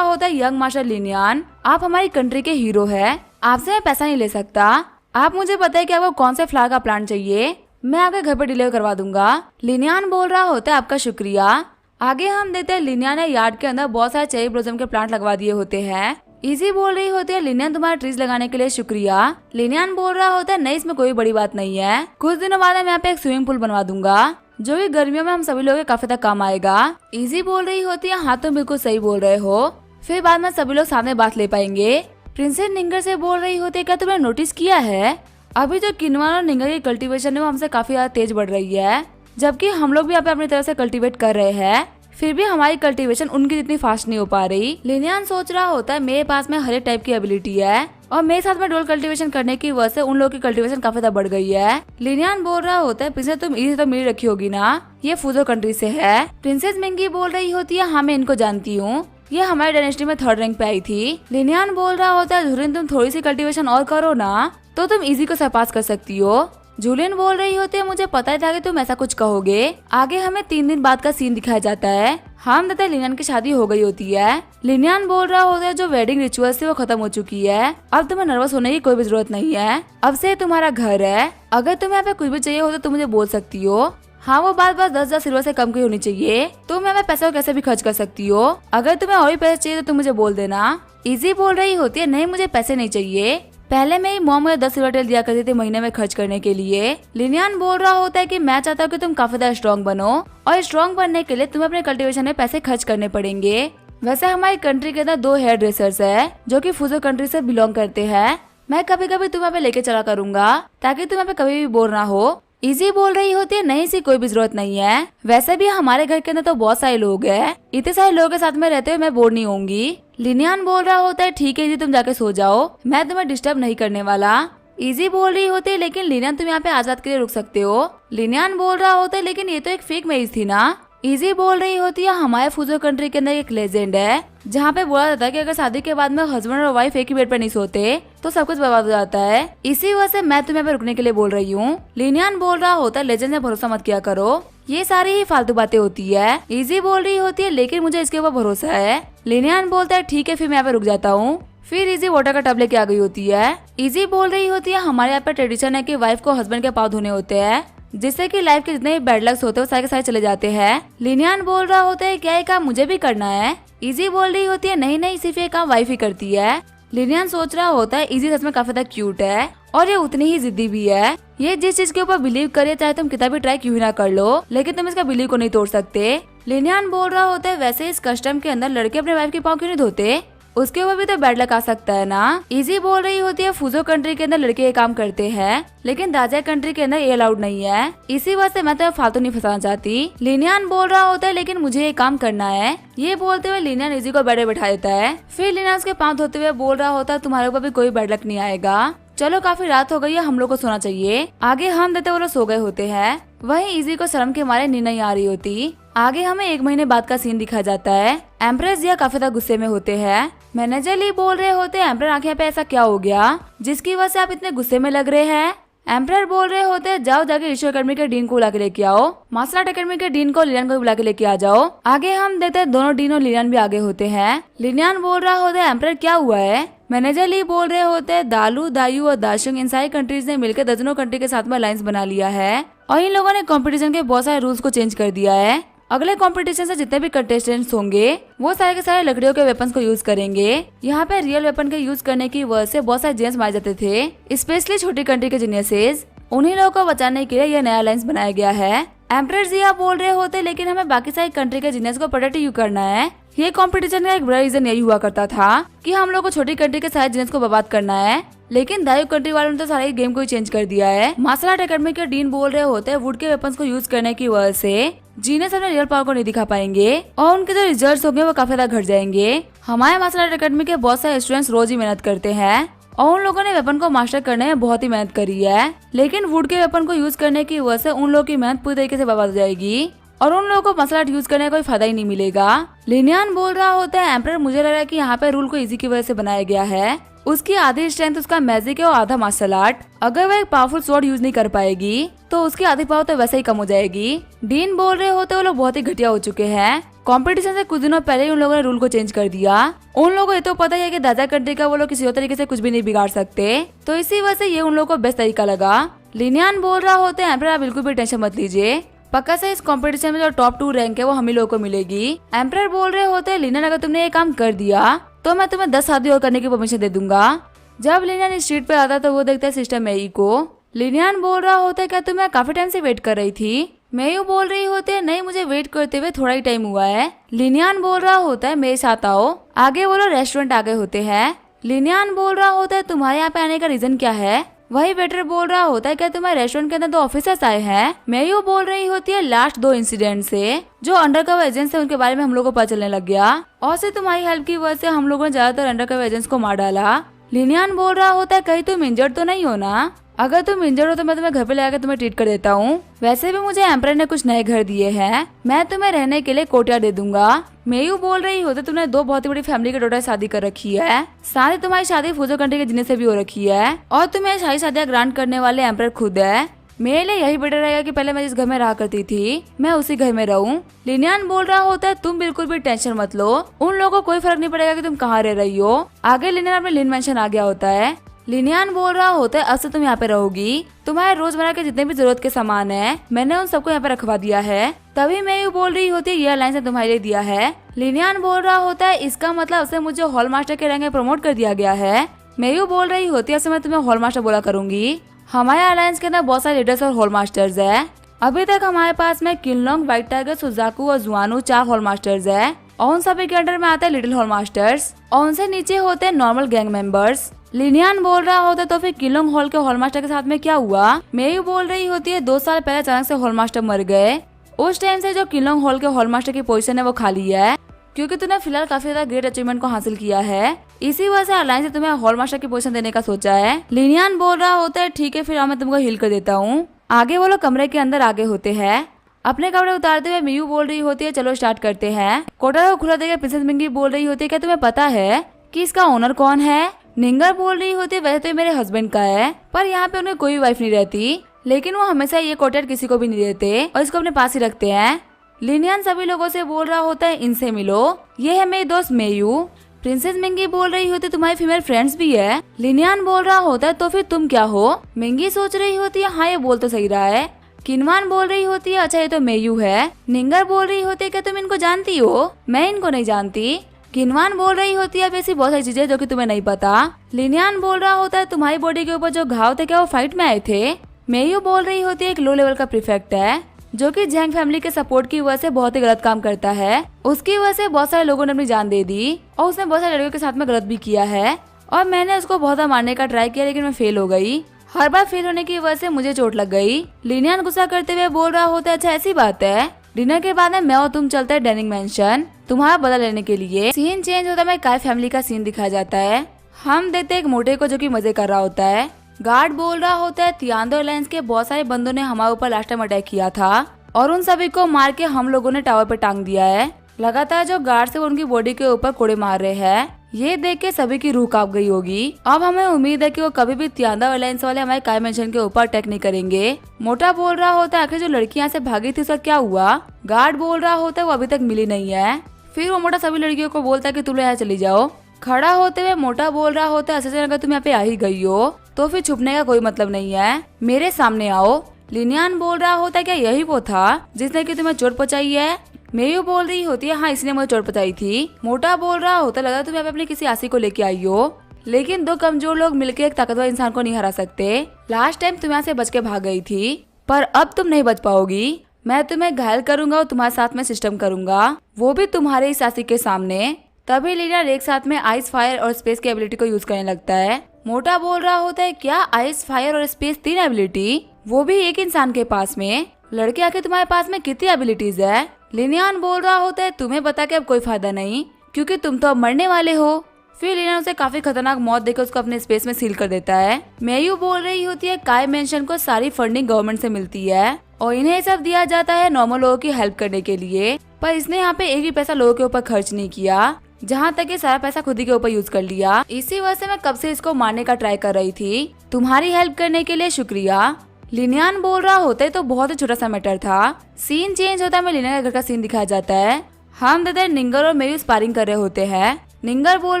होता है यंग मास्टर लिनियान आप हमारी कंट्री के हीरो है, आपसे मैं पैसा नहीं ले सकता, आप मुझे बताइए कि आपको कौन से फ्लावर का प्लांट चाहिए, मैं आपके घर पर डिलीवर करवा दूंगा। लिनियान बोल रहा होता है आपका शुक्रिया। आगे हम देखते हैं लिनियान ने यार्ड के अंदर बहुत सारे चेरी ब्लॉसम के प्लांट लगवा दिए होते हैं। इजी बोल रही होती है लिनियान तुम्हारे ट्रीज लगाने के लिए शुक्रिया। लिनियान बोल रहा होता है नहीं इसमें कोई बड़ी बात नहीं है, कुछ दिनों बाद मैं यहाँ पे एक स्विमिंग पूल बनवा दूंगा जो कि गर्मियों में हम सभी लोगों के काफी तक काम आएगा। इजी बोल रही होती है हाँ तुम बिल्कुल सही बोल रहे हो, फिर बाद में सभी लोग सामने बात ले पाएंगे। प्रिंसेस निंगर से बोल रही होती है क्या तुमने नोटिस किया है अभी जो किनवान और निंगर की कल्टीवेशन है वो हमसे काफी ज्यादा तेज बढ़ रही है, जबकि हम लोग भी यहाँ पे अपनी तरफ से कल्टीवेट कर रहे हैं, फिर भी हमारी कल्टीवेशन उनकी जितनी फास्ट नहीं हो पा रही। लिनियान सोच रहा होता है मेरे पास में हर एक टाइप की एबिलिटी है और मेरे साथ में डोल कल्टीवेशन करने की वजह से उन लोगों की कल्टीवेशन काफी ज्यादा बढ़ गई है। लिनियान बोल रहा होता है प्रिंसेस तुम इसे तो मेरी रखी होगी ना, ये फूजो कंट्री से है। प्रिंसेस मिंगी बोल रही होती है हाँ मैं इनको जानती हूँ, ये हमारी डायनेस्टी में 3rd रैंक पे आई थी। लिनियान बोल रहा होता है धुरिन तुम थोड़ी सी कल्टीवेशन और करो ना तो तुम इजी को सरपास कर सकती हो। जूलियन बोल रही होती है मुझे पता ही था कि तुम ऐसा कुछ कहोगे। आगे हमें 3 दिन बाद का सीन दिखाया जाता है। हम देखते हैं लिनियान की शादी हो गई होती है। लिनियान बोल रहा होता है जो वेडिंग रिचुअल्स थी वो खत्म हो चुकी है, अब तुम्हें नर्वस होने की कोई भी जरूरत नहीं है, अब से तुम्हारा घर है, अगर तुम्हें यहाँ पे कुछ भी चाहिए हो तो तुम मुझे बोल सकती हो। हाँ वो बात बस 10,000 सिल्वर से कम की होनी चाहिए, तुम यहाँ पे पैसे को कैसे भी खर्च कर सकती हो, अगर तुम्हें और भी पैसे चाहिए तो तुम मुझे बोल देना। इजी बोल रही होती है नहीं मुझे पैसे नहीं चाहिए, पहले मेरी मॉम मुझे 10 सिल्वर टेल दिया करती थी महीने में खर्च करने के लिए। लिनियान बोल रहा होता है कि मैं चाहता हूँ कि तुम काफी ज्यादा स्ट्रॉन्ग बनो और स्ट्रॉन्ग बनने के लिए तुम्हें अपने कल्टीवेशन में पैसे खर्च करने पड़ेंगे। वैसे हमारी कंट्री के अंदर 2 हेयर ड्रेसर्स है जो कि फूजो कंट्री से बिलोंग करते हैं, मैं कभी कभी तुम्हें पे लेके चला करूंगा ताकि तुम्हें पे कभी भी बोर ना हो। इजी बोल रही होती है नहीं सी कोई भी जरूरत नहीं है, वैसे भी हमारे घर के अंदर तो बहुत सारे लोग हैं, इतने सारे लोगों के साथ में रहते हुए मैं बोर नहीं होंगी। लिनियान बोल रहा होता है ठीक है इजी तुम जाके सो जाओ, मैं तुम्हें डिस्टर्ब नहीं करने वाला। इजी बोल रही होती है लेकिन लिनियान तुम यहाँ पे आजाद के लिए रुक सकते हो। लिनियान बोल रहा होता है लेकिन ये तो एक फेक मैरिज थी ना। इजी बोल रही होती है हमारे फूजो कंट्री के अंदर एक लेजेंड है जहाँ पे बोला जाता है कि अगर शादी के बाद में हस्बैंड और वाइफ एक ही बेड पर नहीं सोते तो सब कुछ बर्बाद हो जाता है, इसी वजह से मैं तुम्हें पे रुकने के लिए बोल रही हूँ। लिनियान बोल रहा होता है लेजेंड में भरोसा मत किया करो, ये सारी ही फालतू बातें होती है। इजी बोल रही होती है लेकिन मुझे इसके ऊपर भरोसा है। लिनियान बोलता है ठीक है फिर मैं यहाँ पे रुक जाता हूँ। फिर इजी वाटर का टब लेके आ गई होती है। इजी बोल रही होती है हमारे यहाँ पे ट्रेडिशन है कि वाइफ को हस्बैंड के पाँव धोने होते हैं जिससे कि लाइफ के जितने भी बैड लक्स होते हैं वो सारे के सारे चले जाते हैं। लिनियान बोल रहा होता है क्या ये काम मुझे भी करना है। इजी बोल रही होती है नहीं नहीं सिर्फ ये काम वाइफ ही करती है। लिनियान सोच रहा होता है इजी सच में काफी ज्यादा क्यूट है और ये उतनी ही जिद्दी भी है, ये जिस चीज के ऊपर बिलीव करे चाहे तुम कितना भी ट्राई क्यों ना कर लो लेकिन तुम इसका बिलीव को नहीं तोड़ सकते। लिनियान बोल रहा होता है वैसे इस कस्टम के अंदर लड़के अपने वाइफ के पाँव क्यों नहीं धोते, उसके ऊपर भी तो बैड लक आ सकता है ना। इजी बोल रही होती है फूजो कंट्री के अंदर लड़के ये काम करते हैं, लेकिन दाजा कंट्री के अंदर ये अलाउड नहीं है, इसी वजह से मैं तो फालतू नहीं फंसाना चाहती। लिनियन बोल रहा होता है लेकिन मुझे ये काम करना है। ये बोलते हुए लिनियन इजी को बेड बैठा देता है। फिर लिनियन उसके पाँव धोते हुए बोल रहा होता है तुम्हारे ऊपर भी कोई बैड लक नहीं आएगा, चलो काफी रात हो गई है, हम लोग को सोना चाहिए। आगे हम देते वो लोग सो गए होते हैं। वहीं इजी को शर्म के मारे नींद नहीं आ रही होती। आगे हमें 1 महीने बाद का सीन दिखाया जाता है। एम्प्रेस जिया काफी ज्यादा गुस्से में होते हैं। मैनेजर ली बोल रहे होते हैं एम्प्रेस आंखें पे ऐसा क्या हो गया जिसकी वजह से आप इतने गुस्से में लग रहे हैं। एम्प्रेस बोल रहे होते हैं जाओ जाके ईश्वर अकेडमी के डीन को बुला के लेके आओ, मार्शल आर्ट अकेडमी के डीन को लिलियन को बुला के लेके आ जाओ। आगे हम देते हैं दोनों डीन और लिलियन भी आगे होते हैं। लिलियन बोल रहा होता है एम्प्रेस क्या हुआ है। मैनेजर ली बोल रहे होते हैं दालू दायू और दाशुंग इन सारी कंट्रीज ने मिलकर दर्जनों कंट्री के साथ में अलायंस बना लिया है और इन लोगों ने कंपटीशन के बहुत सारे रूल्स को चेंज कर दिया है। अगले कंपटीशन से जितने भी कंटेस्टेंट्स होंगे वो सारे के सारे लकड़ियों के वेपन्स को यूज करेंगे। यहाँ पे रियल वेपन के यूज करने की वजह से बहुत सारे जेन्स मारे जाते थे, स्पेशली छोटी कंट्री के जीनियसेस। उन्हीं लोगों को बचाने के लिए यह नया अलायंस बनाया गया है। एम्परर जिया बोल रहे होते लेकिन हमें बाकी सारी कंट्री के जीनियस को प्रोटेक्ट यू करना है। ये कंपटीशन का एक बड़ा रीजन यही हुआ करता था कि हम लोग को छोटी कंट्री के सारे जीनियस को बर्बाद करना है, लेकिन दायु कंट्री वालों ने तो सारे गेम को ही चेंज कर दिया है। मार्शल आर्ट अकेडमी के डीन बोल रहे होते हैं वुड के वेपन्स को यूज करने की वजह से जीनियस अपने रियल पावर को नहीं दिखा पाएंगे और उनके जो रिजल्ट्स होंगे वो काफी ज्यादा घट जाएंगे। हमारे मार्शल आर्ट अकेडमी के बहुत सारे स्टूडेंट्स रोज ही मेहनत करते हैं और उन लोगों ने वेपन को मास्टर करने में बहुत ही मेहनत करी है, लेकिन वुड के वेपन को यूज करने की वजह से उन लोगों की मेहनत पूरी तरीके से बर्बाद हो जाएगी और उन लोगों को मार्शल आर्ट यूज करने का कोई फायदा ही नहीं मिलेगा। लिनियन बोल रहा होता है एम्परर मुझे लग रहा है कि यहाँ पे रूल को इजी की वजह से बनाया गया है। उसकी आधी स्ट्रेंथ उसका मैजिक है और आधा मार्शल आर्ट। अगर वह एक पावरफुल स्वॉर्ड यूज नहीं कर पाएगी तो उसकी आधी पावर तो वैसे ही कम हो जाएगी। डीन बोल रहे होते वो लोग बहुत ही घटिया हो चुके हैं। कंपटीशन से कुछ दिनों पहले ही उन लोगों ने रूल को चेंज कर दिया। उन लोगों को ये तो पता ही है कि दादा कंट्री का वो लोग किसी और तरीके से कुछ भी नहीं बिगाड़ सकते, तो इसी वजह से ये उन लोगों को बेस्ट तरीका लगा। लिनियन बोल रहा होते हैं एम्परर आप बिल्कुल भी टेंशन मत लीजिए, पक्का से इस कंपटीशन में जो टॉप 2 रैंक है वो हम ही लोगों को मिलेगी। एम्परर बोल रहे होते हैं लिनियन अगर तुमने ये काम कर दिया तो मैं तुम्हें 10 शादी और करने की परमिशन दे दूंगा। जब लिनियन स्ट्रीट पे आता तो वो देखता है सिस्टर मेई को। लिनियन बोल रहा होता है क्या तुम्हें काफी टाइम से वेट कर रही थी। मेयू बोल रही होती है नहीं मुझे वेट करते हुए थोड़ा ही टाइम हुआ है। लिनियन बोल रहा होता है मेरे साथ आओ। आगे वो लोग रेस्टोरेंट आगे होते हैं। लिनियन बोल रहा होता है तुम्हारे यहाँ पे आने का रीजन क्या है। वही वेटर बोल रहा होता है क्या तुम्हारे रेस्टोरेंट के अंदर 2 ऑफिसर्स आए हैं। मेयू बोल रही होती है लास्ट 2 इंसिडेंट से जो अंडरकवर एजेंट्स है उनके बारे में हम लोगों को पता चलने लग गया और से तुम्हारी हेल्प की वजह से हम लोगों ने ज्यादातर अंडरकवर एजेंट्स को मार डाला। लिनियन बोल रहा होता है कहीं तुम इंजर्ड तो नहीं हो ना। अगर तुम इंजर्ड हो तो मैं तुम्हें घर पे लाकर तुम्हें ट्रीट कर देता हूँ। वैसे भी मुझे एम्परर ने कुछ नए घर दिए हैं, मैं तुम्हें रहने के लिए कोर्टयार्ड दे दूंगा। मेयू बोल रही होते तुमने 2 बहुत ही बड़ी फैमिली के डॉटर शादी कर रखी है, साथ ही तुम्हारी शादी फूजो कंट्री के जीने से भी हो रखी है और तुम्हें सारी शादियाँ ग्रांट करने वाले एम्परर खुद है। मेरे लिए यही बेटर रहेगा कि पहले मैं जिस घर में रहा करती थी मैं उसी घर में रहूं। लिनियन बोल रहा होता है तुम बिल्कुल भी टेंशन मत लो, उन लोगों को कोई फर्क नहीं पड़ेगा कि तुम कहाँ रह रही हो। आगे लिनियन अपने लिन मेंशन आ गया होता है। लिनियन बोल रहा होता है अब से तुम यहाँ पे रहोगी, तुम्हारे रोजमर्रा के जितने भी जरूरत के सामान है मैंने उन सबको यहाँ पे रखवा दिया है। तभी मैं यू बोल रही होती है ये अलायंस ने तुम्हारे लिए दिया है। लिनियन बोल रहा होता है इसका मतलब उसे मुझे हॉल मास्टर के रैंक में प्रमोट कर दिया गया है। मेयू बोल रही होती है मैं तुम्हें हॉल मास्टर बोला करूंगी। हमारे अलायंस के अंदर बहुत सारे लीडर्स और हॉल मास्टर्स है। अभी तक हमारे पास में किनलोंग, व्हाइट टाइगर, सुजाकू और जुआनू 4 हॉल मास्टर्स है और उन सभी के अंडर में आता है लिटिल हॉल मास्टर्स और उनसे नीचे होते हैं नॉर्मल गैंग मेंबर्स। लिनियन बोल रहा होता है तो फिर किनलोंग हॉल के हॉल मास्टर के साथ में क्या हुआ। मेयू बोल रही होती है 2 साल पहले अचानक से हॉल मास्टर मर गए, उस टाइम से जो किनलोंग हॉल के हॉल मास्टर की पोजीशन है वो खाली है क्योंकि तूने फिलहाल काफी ज्यादा ग्रेट अचीवमेंट को हासिल किया है, इसी वजह से अलायंस ने तुम्हें हॉल मास्टर की पोजीशन देने का सोचा है। लिनियन बोल रहा होता है ठीक है फिर मैं तुमको हील कर देता हूँ। आगे वो लोग कमरे के अंदर आगे होते हैं। अपने कपड़े उतारते हुए मियू बोल रही होती है चलो स्टार्ट करते हैं। कोटा को खुला देकर प्रिंसेस मिंगी बोल रही होती है क्या तुम्हें पता है कि इसका ओनर कौन है। निंगर बोल रही होती है वैसे तो मेरे हस्बैंड का है पर यहाँ पे उन्हें कोई वाइफ नहीं रहती, लेकिन वो हमेशा ये कोटेड किसी को भी नहीं देते और इसको अपने पास ही रखते हैं। लिनियन सभी लोगों से बोल रहा होता है इनसे मिलो, ये है मेरी दोस्त मेयू। प्रिंसेस मिंगी बोल रही होती तुम्हारी फीमेल फ्रेंड्स भी है। लिनियन बोल रहा होता है तो फिर तुम क्या हो। मिंगी सोच रही होती है हाँ ये बोल तो सही रहा है। किनवान बोल रही होती है अच्छा ये तो मेयू है। निंगर बोल रही होती है क्या तुम इनको जानती हो। मैं इनको नहीं जानती। किनवान बोल रही होती है अब ऐसी बहुत सारी चीजें जो कि तुम्हें नहीं पता। लिनियन बोल रहा होता है तुम्हारी बॉडी के ऊपर जो घाव थे क्या वो फाइट में आए थे। मेयू बोल रही होती है एक लो लेवल का प्रीफेक्ट है। जो कि जैंग फैमिली के सपोर्ट की वजह से बहुत ही गलत काम करता है। उसकी वजह से बहुत सारे लोगों ने अपनी जान दे दी और उसने बहुत सारे लड़कियों के साथ में गलत भी किया है और मैंने उसको बहुत बार मारने का ट्राई किया लेकिन मैं फेल हो गई। हर बार फेल होने की वजह से मुझे चोट लग गई। लिनियन गुस्सा करते हुए बोल रहा होता है, अच्छा ऐसी बात है। डिनर के बाद में मैं और तुम चलते हैं डेनिंग मैंशन तुम्हारा बदला लेने के लिए। सीन चेंज होता है, काय फैमिली का सीन दिखाया जाता है। हम देखते हैं एक मोटे को जो कि मजे कर रहा होता है। गार्ड बोल रहा होता है, तियांदो एलायंस के बहुत सारे बंदों ने हमारे ऊपर लास्ट टाइम अटैक किया था और उन सभी को मार के हम लोगों ने टावर पे टांग दिया है। लगातार जो गार्ड से उनकी बॉडी के ऊपर कोड़े मार रहे हैं। ये देख के सभी की रूह कांप गई होगी। अब हमें उम्मीद है कि वो कभी भी तियांदो एलायंस वाले हमारे काय मेंशन के ऊपर अटैक नहीं करेंगे। मोटा बोल रहा होता है, आखिर जो लड़की यहाँ से भागी थी उसका क्या हुआ। गार्ड बोल रहा होता है, वो अभी तक मिली नहीं है। फिर वो मोटा सभी लड़कियों को बोलता है कि तुम यहाँ चली जाओ। खड़ा होते हुए मोटा बोल रहा होता है, अगर तुम यहाँ पे आ ही गई हो तो फिर छुपने का कोई मतलब नहीं है, मेरे सामने आओ। लिनियन बोल रहा होता है, क्या यही वो था जिसने कि तुम्हें चोट पहुंचाई है। मेयू बोल रही होती है, हाँ इसने मुझे चोट पहुंचाई थी। मोटा बोल रहा होता, लगा तुम यहाँ पे अपने किसी आसी को लेके आई हो, लेकिन दो कमजोर लोग मिलकर एक ताकतवर इंसान को नहीं हरा सकते। लास्ट टाइम तुम यहाँ से बच के भाग गई थी पर अब तुम नहीं बच पाओगी। मैं तुम्हें घायल करूंगा और तुम्हारे साथ में सिस्टम करूंगा, वो भी तुम्हारे इस आसी के सामने। तभी लीडर एक साथ में आइस, फायर और स्पेस की एबिलिटी को यूज करने लगता है। मोटा बोल रहा होता है, क्या आइस, फायर और स्पेस 3 एबिलिटी, वो भी एक इंसान के पास में। लड़के आके तुम्हारे पास में कितनी एबिलिटीज है। लिनियन बोल रहा होता है, तुम्हें बता के अब कोई फायदा नहीं क्योंकि तुम तो अब मरने वाले हो। फिर लिनियन उसे काफी खतरनाक मौत देकर उसको अपने स्पेस में सील कर देता है। मेयू बोल रही होती है, काय मेंशन को सारी फंडिंग गवर्नमेंट से मिलती है और इन्हें सब दिया जाता है नॉर्मल लोगों की हेल्प करने के लिए, पर इसने यहाँ पे एक भी पैसा लोगों के ऊपर खर्च नहीं किया। जहाँ तक ये सारा पैसा खुद ही के ऊपर यूज कर लिया। इसी वजह से मैं कब से इसको मारने का ट्राई कर रही थी। तुम्हारी हेल्प करने के लिए शुक्रिया। लिनियन बोल रहा होता है, तो बहुत ही छोटा सा मैटर था। सीन चेंज होता है, मैं लिनियन के घर का सीन दिखाया जाता है। हम दादा निंगर और मेयू स्पारिंग कर रहे होते हैं। निंगर बोल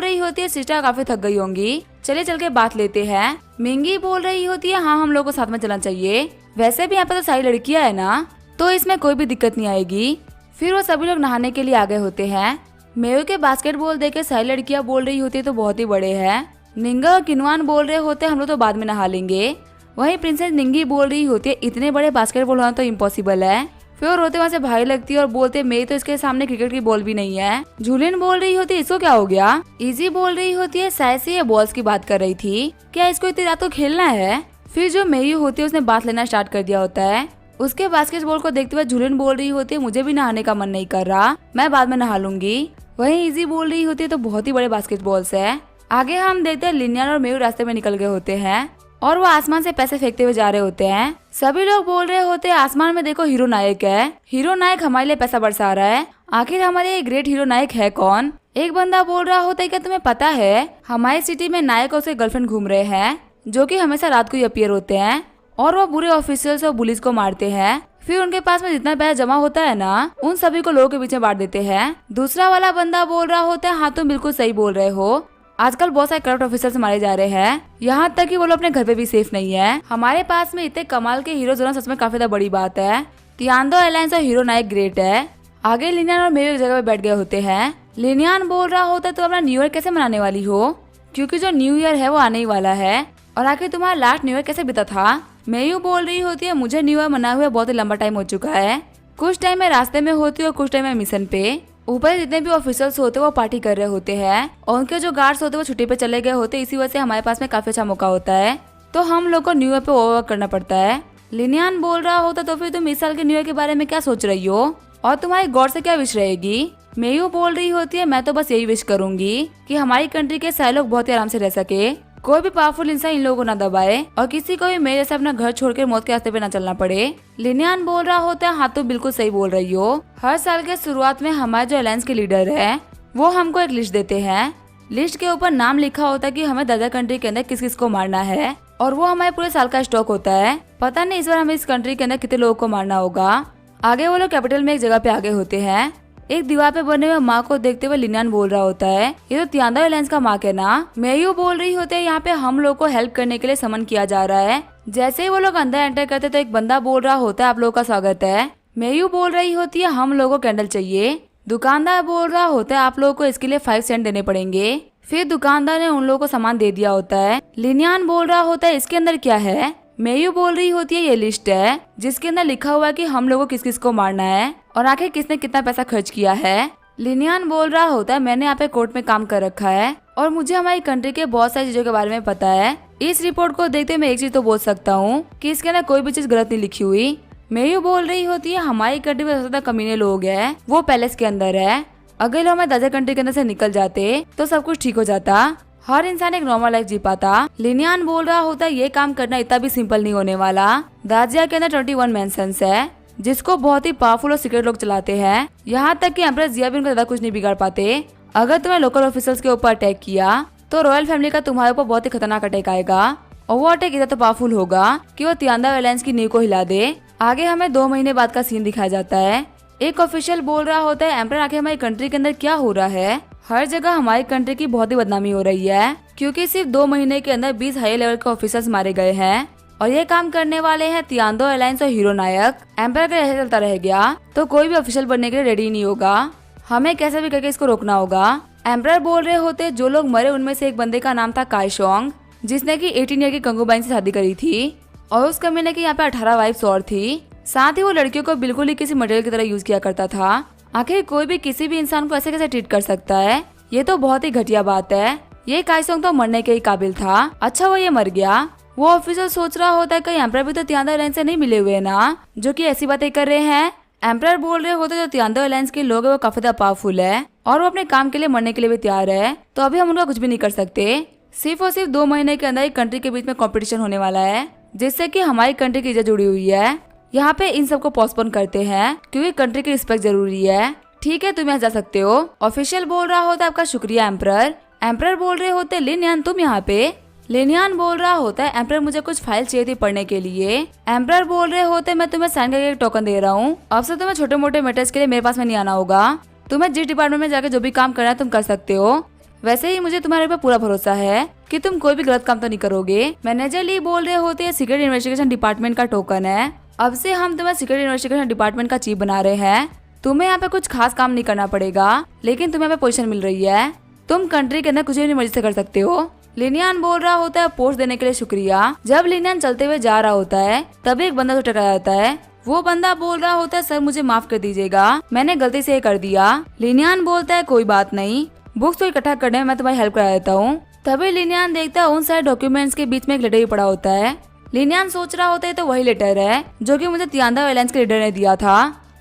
रही होती है, सिस्टर काफी थक गई होंगी, चले चल के बात लेते हैं। मिंगी बोल रही होती है, हाँ हम लोग को साथ में चलना चाहिए, वैसे भी यहाँ पे तो सारी लड़कियां है ना, तो इसमें कोई भी दिक्कत नहीं आएगी। फिर वो सभी लोग नहाने के लिए आ गए होते हैं। मेयू के बास्केटबॉल देखे सारी लड़कियां बोल रही होती है तो बहुत ही बड़े हैं। निंगा और किनवान बोल रहे होते हैं, हम लोग तो बाद में नहा लेंगे। वहीं प्रिंसेस निंगी बोल रही होती है, इतने बड़े बास्केटबॉल होना तो इम्पॉसिबल है। फिर वो रोते वहाँ से भाई लगती है और बोलते, मेरी तो इसके सामने क्रिकेट की बॉल भी नहीं है। जूलियन बोल रही होती है, इसको क्या हो गया। इजी बोल रही होती है, शायद से ये बॉल्स की बात कर रही थी, क्या इसको इतनी रात को खेलना है। फिर जो मेयू होती है उसने बात लेना स्टार्ट कर दिया होता है। उसके बास्केटबॉल को देखते हुए जूलियन बोल रही होती है, मुझे भी नहाने का मन नहीं कर रहा, मैं बाद में नहा लूंगी। वहीं इजी बोल रही होती है, तो बहुत ही बड़े बास्केटबॉल्स है। आगे हम देखते हैं लिनियन और मेयू रास्ते में निकल गए होते हैं और वो आसमान से पैसे फेंकते हुए जा रहे होते हैं। सभी लोग बोल रहे होते हैं, आसमान में देखो हीरो नायक है, हीरो नायक हमारे लिए पैसा बरसा रहा है। आखिर हमारे ये ग्रेट हीरो नायक है कौन। एक बंदा बोल रहा होता है, क्या तुम्हें पता है हमारी सिटी में नायक और उसके गर्लफ्रेंड घूम रहे हैं, जो कि हमेशा रात को ही अपीयर होते हैं और वो बुरे ऑफिसर्स और पुलिस को मारते हैं। फिर उनके पास में जितना पैसा जमा होता है ना, उन सभी को लोगों के बीच में बांट देते हैं। दूसरा वाला बंदा बोल रहा होता है, हाँ तुम बिल्कुल सही बोल रहे हो, आजकल बहुत सारे करप्ट ऑफिसर्स मारे जा रहे हैं, यहाँ तक कि वो लोग अपने घर पे भी सेफ नहीं है। हमारे पास में इतने कमाल के हीरोज होना सच में काफी बड़ी बात है। तियांदो एलायंस और हीरो नायक ग्रेट है। आगे लिनियन और मेयू एक जगह पे बैठ गए होते हैं। लिनियन बोल रहा होता है, तो अपना न्यू ईयर कैसे मनाने वाली हो, क्योंकि जो न्यू ईयर है वो आने ही वाला है, और आखिर तुम्हारा लास्ट न्यू ईयर कैसे बीता था। मेयू बोल रही होती है, मुझे न्यू ईयर मनाए हुए बहुत ही लंबा टाइम हो चुका है, कुछ टाइम मैं रास्ते में होती हूँ और कुछ टाइम मैं मिशन पे। ऊपर जितने भी ऑफिसर्स होते हैं वो पार्टी कर रहे होते हैं और उनके जो गार्ड्स होते हैं वो छुट्टी पे चले गए होते हैं। इसी वजह से हमारे पास में काफी अच्छा मौका होता है, तो हम लोग को न्यू ईयर पे ओवरवर्क करना पड़ता है। लिनियन बोल रहा होता, तो फिर तुम इस साल के न्यू ईयर के बारे में क्या सोच रही हो और तुम्हारी गॉड से क्या विश रहेगी। मेयू बोल रही होती है, मैं तो बस यही विश करूंगी कि हमारी कंट्री के सारे लोग बहुत ही आराम से रह सके, कोई भी पावरफुल इंसान इन लोगों को ना दबाए और किसी को भी मेरे जैसे अपना घर छोड़कर मौत के रास्ते पे ना चलना पड़े। लिनियन बोल रहा होता है, हाँ तो बिल्कुल सही बोल रही हो, हर साल के शुरुआत में हमारे जो अलायंस के लीडर है वो हमको एक लिस्ट देते हैं। लिस्ट के ऊपर नाम लिखा होता है कि हमें 10 कंट्री के अंदर किस किस को मारना है और वो हमारे पूरे साल का स्टॉक होता है। पता नहीं इस बार हमें इस कंट्री के अंदर कितने लोगों को मारना होगा। आगे वो लोग कैपिटल में एक जगह पे आगे होते हैं। एक दीवार पे बने हुए माँ को देखते हुए लिनियन बोल रहा होता है, ये तो तियांदो एलायंस का माँ है ना। मेयू बोल रही होते है, यहाँ पे हम लोग को हेल्प करने के लिए समन किया जा रहा है। जैसे ही वो लोग अंदर एंटर करते तो एक बंदा बोल रहा होता है, आप लोगों का स्वागत है। मेयू बोल रही होती है, हम लोगों को कैंडल चाहिए। दुकानदार बोल रहा होता है, आप लोगों को इसके लिए 5 सेंट देने पड़ेंगे। फिर दुकानदार ने उन लोगों को सामान दे दिया होता है। लिनियन बोल रहा होता है, इसके अंदर क्या है। मेयू बोल रही होती है ये लिस्ट है जिसके अंदर लिखा हुआ है कि हम लोगों को किस किस को मारना है और आखिर किसने कितना पैसा खर्च किया है। लिनियान बोल रहा होता है मैंने यहाँ पे कोर्ट में काम कर रखा है और मुझे हमारी कंट्री के बहुत सारी चीजों के बारे में पता है। इस रिपोर्ट को देखते मैं एक चीज तो बोल सकता हूँ कि इसके अंदर कोई भी चीज गलत नहीं लिखी हुई। मेयू बोल रही होती है हमारी कंट्री में सबसे ज्यादा कमीने लोग हैं वो पैलेस के अंदर है। अगर लोग हमारे दादा कंट्री के अंदर से निकल जाते तो सब कुछ ठीक हो जाता, हर इंसान एक नॉर्मल लाइफ जी पाता। लिनियान बोल रहा होता है ये काम करना इतना भी सिंपल नहीं होने वाला। दाजिया के अंदर 21 मेंशंस है जिसको बहुत ही पावरफुल और सीक्रेट लोग चलाते हैं। यहाँ तक कि एम्प्रेस जिया भी उनका ज्यादा कुछ नहीं बिगाड़ पाते। अगर तुम्हें लोकल ऑफिसर्स के ऊपर अटैक किया तो रॉयल फैमिली का तुम्हारे ऊपर बहुत ही खतरनाक अटैक आएगा और वो अटैक इतना तो पावरफुल होगा कि वो तियांदा एलायंस की नींव को हिला दे। आगे हमें 2 महीने बाद का सीन दिखाया जाता है। एक ऑफिशियल बोल रहा होता है एम्पर आखिर हमारी कंट्री के अंदर क्या हो रहा है। हर जगह हमारी कंट्री की बहुत ही बदनामी हो रही है क्योंकि सिर्फ 2 महीने के अंदर 20 हाई लेवल के ऑफिसर्स मारे गए हैं और ये काम करने वाले हैं तियांदो एलायंस और हीरो नायक। एम्पर अगर ऐसे चलता रह गया तो कोई भी ऑफिशियल बनने के लिए रेडी नहीं होगा। हमें कैसे भी करके इसको रोकना होगा। एम्पर बोल रहे होते जो लोग मरे उनमें से एक बंदे का नाम था काईशोंग जिसने की 18 ईयर की कंगुबाइन से शादी करी थी और उस कमीने की यहाँ पे 18 वाइफ्स और थी। साथ ही वो लड़कियों को बिल्कुल ही किसी मटेरियल की तरह यूज किया करता था। आखिर कोई भी किसी भी इंसान को ऐसे कैसे ट्रीट कर सकता है, ये तो बहुत ही घटिया बात है। ये काईसोंग तो मरने के ही काबिल था। अच्छा वो ये मर गया। वो ऑफिसर सोच रहा होता है कहीं एम्पर भी तो तियांदा एलायंस से नहीं मिले हुए ना जो कि ऐसी बातें कर रहे हैं। एम्पर बोल रहे होते जो तियांदा एलायंस के लोग है वो काफी ज्यादा पावरफुल है और वो अपने काम के लिए मरने के लिए भी तैयार है, तो अभी हम उनका कुछ भी नहीं कर सकते। सिर्फ और सिर्फ 2 महीने के अंदर एक कंट्री के बीच में कंपटीशन होने वाला है जिससे कि हमारी कंट्री की इज्जत जुड़ी हुई है। यहाँ पे इन सबको पोस्टपोन करते हैं क्योंकि कंट्री की रिस्पेक्ट जरूरी है। ठीक है तुम यहाँ जा सकते हो। ऑफिशियल बोल रहा होता है आपका शुक्रिया एम्परर। एम्परर बोल रहे होते लिनियान तुम यहाँ पे। लिनियान बोल रहा होता है एम्परर मुझे कुछ फाइल चाहिए थी पढ़ने के लिए। एम्परर बोल रहे होते मैं तुम्हें साइन करके एक टोकन दे रहा हूँ। अब से तुम्हें छोटे मोटे मैटर्स के लिए मेरे पास में नहीं आना होगा। तुम्हें जिस डिपार्टमेंट में जाकर जो भी काम करना है तुम कर सकते हो। वैसे ही मुझे तुम्हारे पे पूरा भरोसा है कि तुम कोई भी गलत काम तो नहीं करोगे। मैनेजर ली बोल रहे होते हैं सीक्रेट इन्वेस्टिगेशन डिपार्टमेंट का टोकन है। अब से हम तुम्हें सीक्रेट इन्वेस्टिगेशन डिपार्टमेंट का चीफ बना रहे हैं। तुम्हें यहाँ पे कुछ खास काम नहीं करना पड़ेगा लेकिन तुम्हें यहाँ पे पोजीशन मिल रही है। तुम कंट्री के अंदर कुछ भी अपनी मर्जी से कर सकते हो। लिनियान बोल रहा होता है पोस्ट देने के लिए शुक्रिया। जब लिनियान चलते हुए जा रहा होता है तभी एक बंदा तो टकरा जाता है। वो बंदा बोल रहा होता है सर मुझे माफ कर दीजिएगा, मैंने गलती से ये कर दिया। लिनियान बोलता है कोई बात नहीं, बुक्स तो इकट्ठा करने में मैं तुम्हारी हेल्प करा देता हूँ। तभी लिनियान देखता है उन सारे डॉक्यूमेंट्स के बीच में एक लेटर ही पड़ा होता है। लिनियान सोच रहा होता है तो वही लेटर है जो कि मुझे तियांदा एलायंस के लीडर ने दिया था।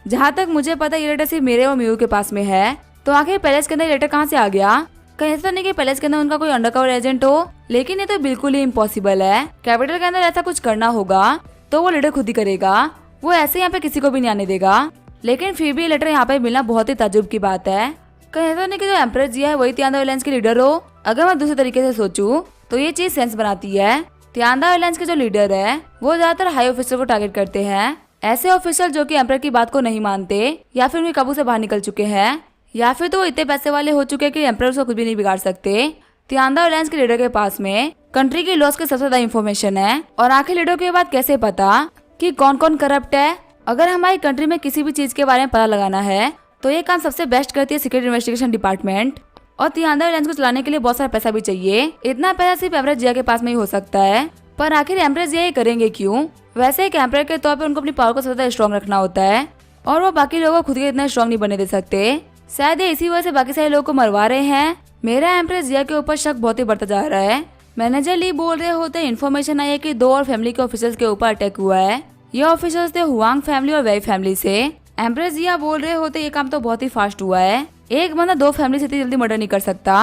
जहाँ तक मुझे पता ये लेटर सिर्फ मेरे और मियू के पास में है। तो आखिर पैलेस के अंदर लेटर कहाँ से आ गया? कहीं ऐसा नहीं कि पैलेस के अंदर उनका कोई अंडरकवर एजेंट हो, लेकिन ये तो बिल्कुल ही इम्पॉसिबल है। कैपिटल के अंदर ऐसा कुछ करना होगा तो वो लेटर खुद ही करेगा। वो ऐसे यहाँ पे किसी को भी नहीं आने देगा। लेकिन फिर भी लेटर यहाँ पे मिलना बहुत ही ताज्जुब की बात है। कहीं ऐसा नहीं कि जो एम्परर जिया है वही तियांदा एलायंस के लीडर हो। अगर मैं दूसरे तरीके से सोचूं तो ये चीज सेंस बनाती है। तियांदा एलायंस के जो लीडर है वो ज्यादातर हाई ऑफिसर को टारगेट करते हैं। ऐसे ऑफिसर जो कि एम्परर की बात को नहीं मानते या फिर उनके काबू से बाहर निकल चुके हैं या फिर तो वो इतने पैसे वाले हो चुके हैं कि एम्परर उसको कुछ भी नहीं बिगाड़ सकते। तियांदा एलायंस के लीडर के पास में कंट्री की लॉस के सबसे ज्यादा इन्फॉर्मेशन है और आखिर लीडर के बाद कैसे पता कि कौन कौन करप्ट है। अगर हमारी कंट्री में किसी भी चीज के बारे में पता लगाना है तो ये काम सबसे बेस्ट करती है सीक्रेट इन्वेस्टिगेशन डिपार्टमेंट। और तियांदा एलायंस को चलाने के लिए बहुत सारा पैसा भी चाहिए। इतना पैसा सिर्फ एम्परर जिया के पास में ही हो सकता है। पर आखिर एम्परर जिया ये करेंगे क्यों? वैसे एक एम्परर के तौर पे उनको अपनी पावर को सबसे ज्यादा स्ट्रॉन्ग रखना होता है और वो बाकी लोगों को खुद के इतना स्ट्रॉन्ग नहीं बनने दे सकते। शायद ये इसी वजह से बाकी सारे लोगों को मरवा रहे हैं। मेरा एम्परर जिया के ऊपर शक बहुत ही बढ़ता जा रहा है। मैनेजर ली बोल रहे होते इन्फॉर्मेशन आई है कि 2 और फैमिली के ऑफिसर्स के ऊपर अटैक हुआ है। ये ऑफिसर्स थे हुआंग फैमिली और वेई फैमिली से। एम्परर जिया बोल रहे होते ये काम तो बहुत ही फास्ट हुआ है। एक बंदा 2 फैमिली से इतनी जल्दी मर्डर नहीं कर सकता।